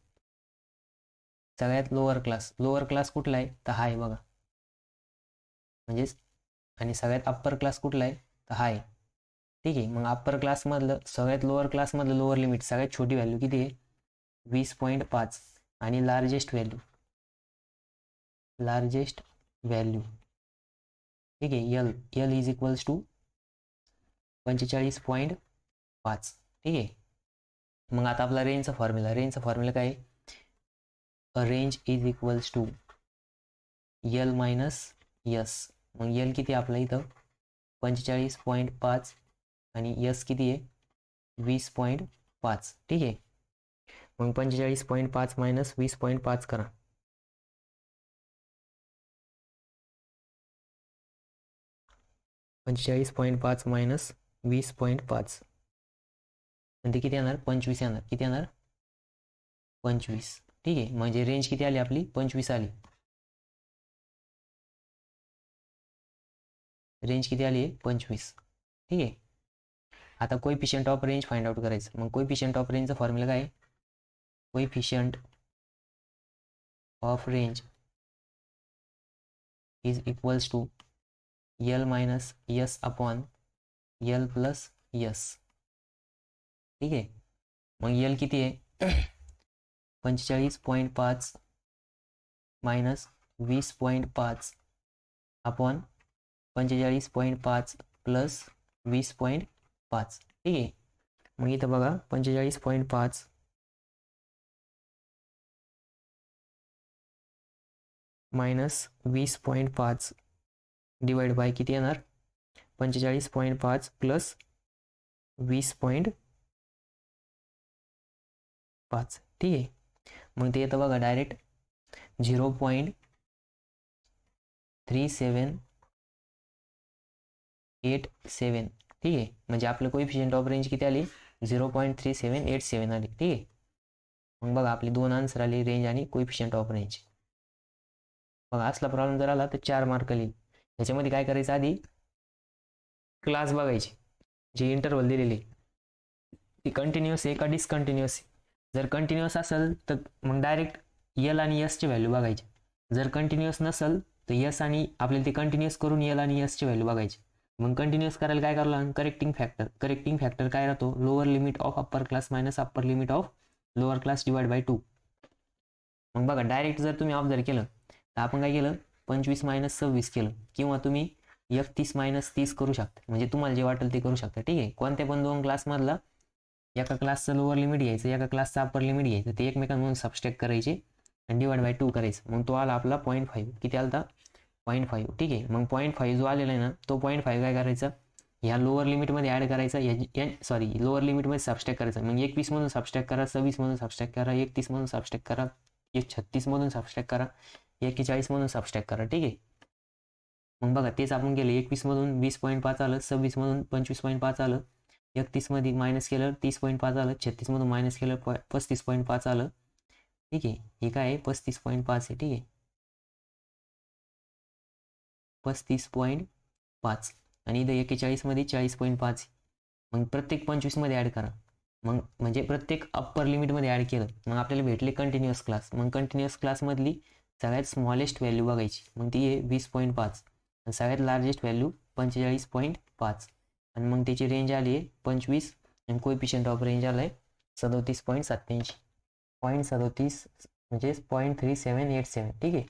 सगळ्यात लोअर क्लास कुठला आहे तर हा आहे बघा, म्हणजेच. आणि सगळ्यात अप्पर क्लास कुठला आहे तर हा आहे. ठीक आहे. मग अप्पर क्लासमधलं सगळ्यात लोअर क्लासमधलं लोअर लिमिट सगळ्यात छोटी व्हॅल्यू किती आहे 20.5 आणि लार्जेस्ट व्हॅल्यू ठीक आहे एल इज इक्वल्स टू 45.5. ठीक आहे. मग आता आपला रेंजचा फॉर्म्युला काय आहे, range is equals to L minus S. मग एल किती आपला इथं 45.5 आणि यस किती आहे 20.5. ठीक आहे. मग 45.5 मायनस 20.5 करा. 45.5 मायनस 20.5 म्हणजे किती येणार 25 येणार. किती येणार 25. ठीक आहे. म्हणजे रेंज किती आली आपली 25 आली. रेंज किती आली आहे 25. ठीक आहे. आता coefficient of range find out करायचं. मग कोएफिशियंट ऑफ रेंजचा फॉर्म्युला काय आहे, coefficient of range is equals to L minus S upon L plus S. ठीक आहे. मग एल किती आहे 45.5 मायनस 20.5 अपॉन 45.5 प्लस 20.5. ठीक आहे. मग इथं बघा 45.5 मायनस 20.5 डिवाइड बाय किती येणार 45.5 प्लस 20.5. ठीक आहे. मग ते येतं बघा डायरेक्ट 0.3787. ठीक आहे. म्हणजे आपलं कोएफिशियंट ऑफ रेंज किती आली 0.3787 आली. ठीक आहे. मग बघा आपली दोन आन्सर आली, रेंज आणि कोएफिशियंट ऑफ रेंज. बघा असला प्रॉब्लेम जर आला तर 4 मार्क लिहिल. याच्यामध्ये काय करायचं, आधी क्लास बघायची जे इंटरव्हल दिलेले ती कंटिन्युअस आहे का डिसकंटिन्युअस आहे. जर कंटिन्युअस असेल तर मग डायरेक्ट एल आणि एसची व्हॅल्यू बघायची. जर कंटिन्युअस नसेल तर एस आणि आपल्याला ते कंटिन्युअस करून एल आणि एसची व्हॅल्यू बघायची. मग कंटिन्युअस करायला काय करावं लागेल, करेक्टिंग फॅक्टर काय राहतो, lower limit of upper class minus upper limit of lower class divide by 2. मग बघा डायरेक्ट जर तुम्ही ऑब्झर्व केलं तर आपण काय केलं 25 मायनस 26 केलं, किंवा तुम्ही 31 मायनस 30 करू शकता. म्हणजे तुम्हाला जे वाटेल ते करू शकता. ठीक आहे. कोणत्या पण दोन क्लासमधला एका क्लासचं लोअर लिमिट घ्यायचं, एका क्लासचं अप्पर लिमिट घ्यायचं, ते एकमेकांमधून सबस्ट्रॅक्ट करायचे आणि डिवाइड बाय 2 करायचं. मग तो आला आपला 0.5. किती आला 0.5. ठीक आहे. मग 0.5 जो आलेला आहे ना तो 0.5 काय करायचा, ह्या लोअर लिमिटमध्ये ॲड करायचा, लोअर लिमिटमध्ये सबस्ट्रॅक्ट करायचा. मग 21 मधून सबस्ट्रॅक्ट करा, 26 मधून सबस्ट्रॅक्ट करा, 31 मधून सबस्ट्रॅक्ट करा, 36 मधून सबस्ट्रॅक्ट करा, 41 मधून सबस्ट्रॅक्ट करा. ठीक आहे. मग बघा तेच आपण केलं, 21मधून 20.5 आलं, 26मधून 25.5 आलं, 31मध्ये मायनस केलं 30.5 आलं, 36मधून मायनस केलं 35.5 आलं. ठीक आहे, हे काय आहे 35.5 आहे. ठीक आहे, 35.5 आणि इथं 41मध्ये 40.5. मग प्रत्येक 25मध्ये ॲड करा. मग म्हणजे प्रत्येक अप्पर लिमिटमध्ये ॲड केलं, मग आपल्याला भेटले कंटिन्युअस क्लास. मग कंटिन्युअस क्लासमधली सगळ्यात स्मॉलेस्ट व्हॅल्यू बघायची, मग ती आहे 20.5 आणि सगळ्यात लार्जेस्ट व्हॅल्यू 45.5 आणि मग त्याची रेंज आली आहे 25 आणि कोएफिशियंट ऑफ रेंज आला आहे 37.87. 0.37 म्हणजे 0.3787. ठीक आहे,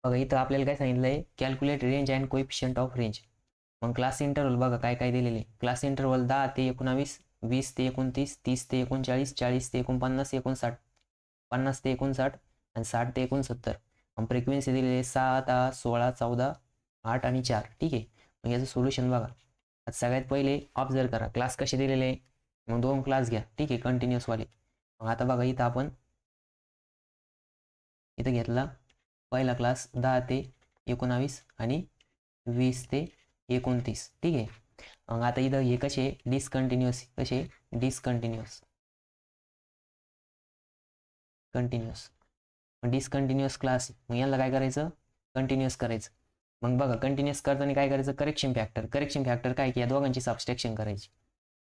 बघा इथं आपल्याला काय सांगितलं आहे, calculate range and coefficient of range. मग क्लास इंटरवल बघा काय काय दिलेले. क्लास इंटरवल 10 ते 19, 20 ते 29, 30 ते 39, 40 ते 49, 59, 50 ते 59 आणि 60 ते 69. मग फ्रिक्वेन्सी दिलेली आहे 7, 8, 16, 14, 8 आणि 4. ठीक आहे, मग याचं सोल्युशन बघा. आता सगळ्यात पहिले ऑब्झर्व करा क्लास कसे दिलेले आहे. मग 2 क्लास घ्या. ठीक आहे, कंटिन्युअसवाले. मग आता बघा इथं आपण इथं घेतला पहिला क्लास 10 ते 19 आणि 20 ते 29. ठीक आहे, मग आता इथं हे कसे डिसकंटिन्युअस, कसे डिसकंटिन्युअस डिसकंटिन्युअस क्लास. मग याला काय करायचं, कंटिन्युअस करायचं. मग बघा कंटिन्युअस करताना काय करायचं, करेक्शन फॅक्टर काय की या दोघांची सबस्ट्रॅक्शन करायची.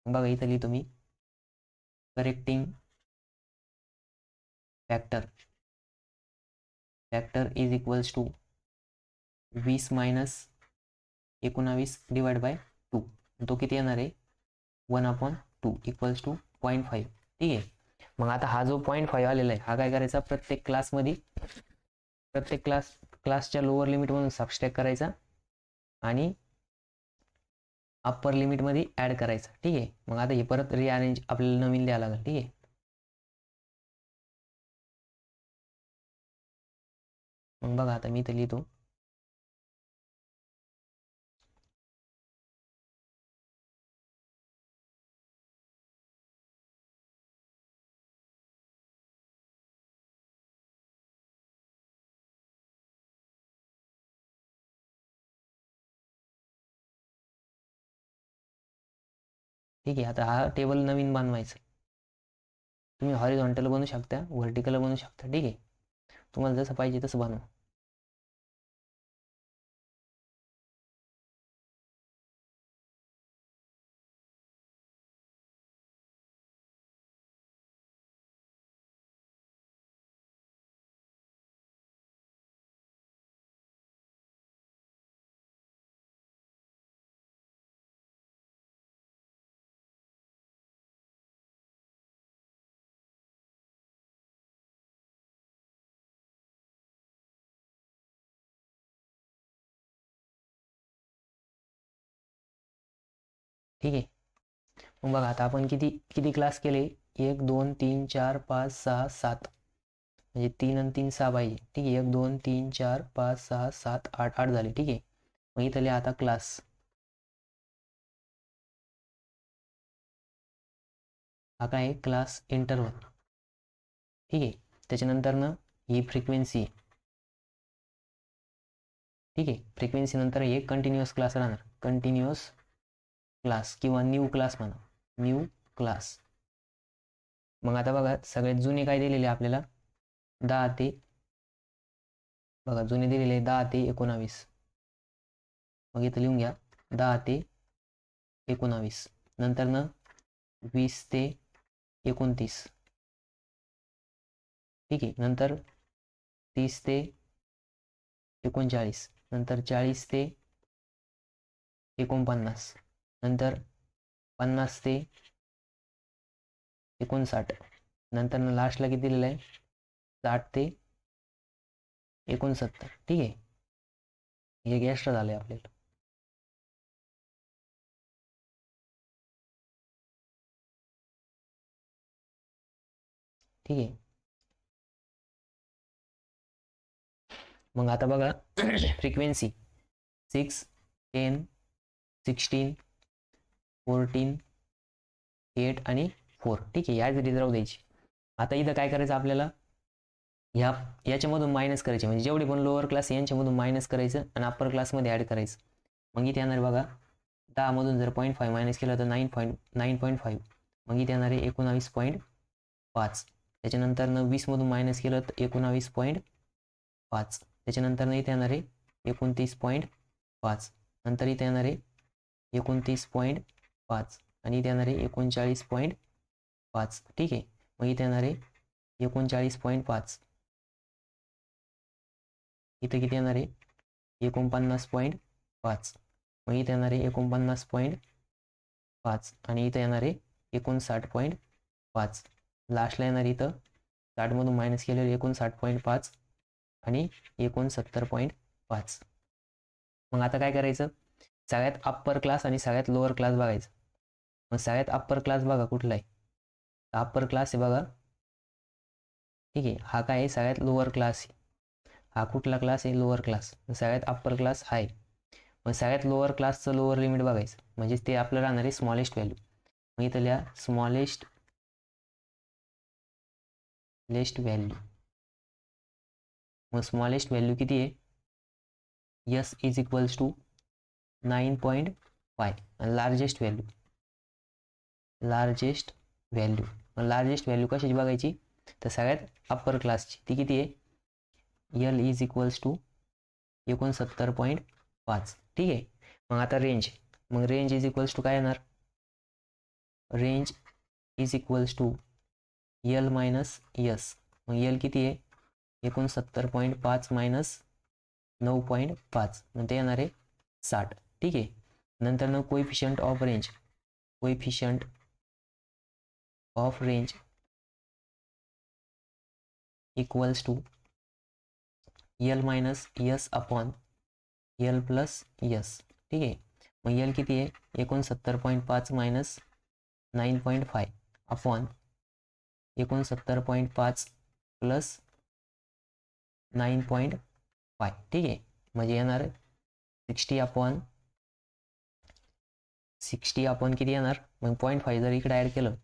बघा इथं लिहितो मी correcting factor is equals to 20 minus 19 divide by 2. तो किती येणार आहे 1/2 इक्वल्स टू 0.5. ठीक आहे, मग आता हा जो 0.5 आलेला आहे हा काय करायचा, प्रत्येक क्लासच्या लोअर लिमिटमधून सबस्ट्रॅक्ट करायचा आणि अप्पर लिमिटमध्ये ॲड करायचा. ठीक आहे, मग आता हे परत रिअरेंज आपल्याला नवीन द्यायला लागेल. ठीक आहे, मग बघा आता मी इथं लिहितो ठीक आहे. आता हा टेबल नवीन बनवायचा. तुम्ही हॉरिझॉन्टल बनवू शकता, व्हर्टिकल बनवू शकता. ठीक आहे, तुम्हाला जसं पाहिजे तसं बनवा. ठीक आहे, मग बघा आता आपण किती किती क्लास केले, 1 2 3 4 5 6 7, म्हणजे 3 आणि 3 6 पाहिजे. ठीक आहे, 1 2 3 4 5 6 7 8 8 झाले. ठीक आहे, मग इथं लिहा आता क्लास. हा काय क्लास इंटरवल. ठीक आहे, त्याच्यानंतर ना ही फ्रिक्वेन्सी. ठीक आहे, फ्रिक्वेन्सी नंतर हे कंटिन्युअस क्लास राहणार, कंटिन्युअस क्लास किंवा न्यू क्लास म्हणा, न्यू क्लास. मग आता बघा सगळ्यात जुने काय दिलेले आपल्याला 10 ते, बघा जुने दिलेले 10 ते 19. मग इथं लिहून घ्या 10 ते 19. नंतर ना 20 ते 29. ठीक आहे, नंतर 30 ते 39, नंतर 40 ते 49, नंतर 50 ते 59, नंतर लास्टला किती दिलेलं आहे 60 ते 69. ठीक आहे, हे एक्स्ट्रा झालं आहे आपल्याला. ठीक आहे, मग आता बघा फ्रिक्वेन्सी 6 10 16 14 8 आणि 4. ठीक आहे, याच रीत राहू द्यायची. आता इथं काय करायचं आपल्याला, याच्यामधून मायनस करायचे, म्हणजे जेवढे पण लोअर क्लास यांच्यामधून मायनस करायचं आणि अप्पर क्लासमध्ये ॲड करायचं. मग इथे येणार बघा 10मधून जर 0.5 मायनस केलं तर 9.5. मग इथे येणार आहे 19.5. त्याच्यानंतर 20मधून मायनस केलं तर 19.5. त्याच्यानंतर इथे येणार आहे 29.5. नंतर इथे येणार आहे 29.5 आणि इथे येणार आहे 39.5. ठीक आहे. मग इथे येणार आहे 39.5. इथं किती येणार आहे 49.5. मग इथे येणार आहे 49.5 आणि इथं येणार आहे 59.5. लास्टला येणार इथं 60मधून मायनस केलेलं 59.5 आणि 69.5. मग आता काय करायचं, सगळ्यात अप्पर क्लास आणि सगळ्यात लोअर क्लास बघायचं. मग सगळ्यात अप्पर क्लास बघा कुठला आहे, अप्पर क्लास आहे बघा. ठीक आहे. हा काय आहे, सगळ्यात लोअर क्लास आहे. हा कुठला क्लास आहे, लोअर क्लास. सगळ्यात अप्पर क्लास हा आहे. मग सगळ्यात लोअर क्लासचं लोअर लिमिट बघायचं, म्हणजे ते आपलं राहणार आहे स्मॉलेस्ट व्हॅल्यू. मग इथं लिहा स्मॉलेस्ट व्हॅल्यू. मग स्मॉलेस्ट व्हॅल्यू किती आहे, यस इज इक्वल्स टू 9.5. आणि लार्जेस्ट व्हॅल्यू मग लार्जेस्ट व्हॅल्यू कशाची बघायची, तर सगळ्यात अप्पर क्लासची. ती किती आहे, यल इज इक्वल्स टू 69.5. ठीक आहे. मग आता रेंज, मग रेंज इज इक्वल्स टू काय येणार, range is equals to L minus S. मग यल किती आहे 69.5 मायनस 9.5, मग ते येणार आहे 60. ठीक आहे. नंतर ना coefficient of range equals to L minus S upon L plus S. ठीक आहे. मग यल किती आहे 69.5 मायनस 9.5 अपॉन 69.5 प्लस 9.5. ठीक आहे. म्हणजे येणार 60 अपॉन किती येणार, मग 0.5 जर इकडे ॲड केलं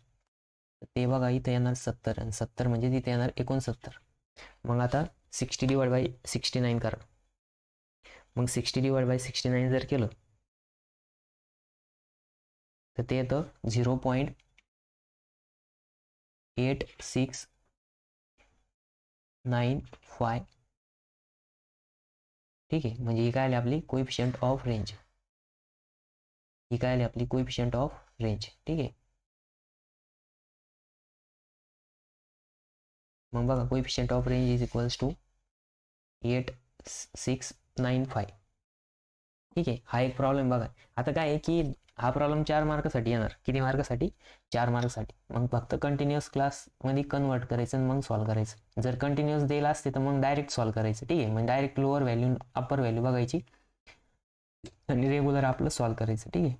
तर ते बघा इथं येणार 70 आणि 70 म्हणजे तिथे येणार 69. मग आता 60/69 करा. मग 60/69 जर केलं तर ते येतं 0.8695. ठीक आहे. म्हणजे ही काय आली आपली कोएफिशियंट ऑफ रेंज. ठीक आहे. मग बघा coefficient of range is equals to 8695. ठीक आहे. हा एक प्रॉब्लेम बघा. आता काय आहे की हा प्रॉब्लेम 4 मार्कासाठी येणार. किती मार्कासाठी, 4 मार्कासाठी. मग फक्त कंटिन्युअस क्लासमध्ये कन्वर्ट करायचं आणि मग सॉल्व्ह करायचं. जर कंटिन्युअस दिला असते तर मग डायरेक्ट सॉल्व्ह करायचं. ठीक आहे. मग direct lower value upper value बघायची आणि रेग्युलर आपलं सॉल्व्ह करायचं. ठीक आहे.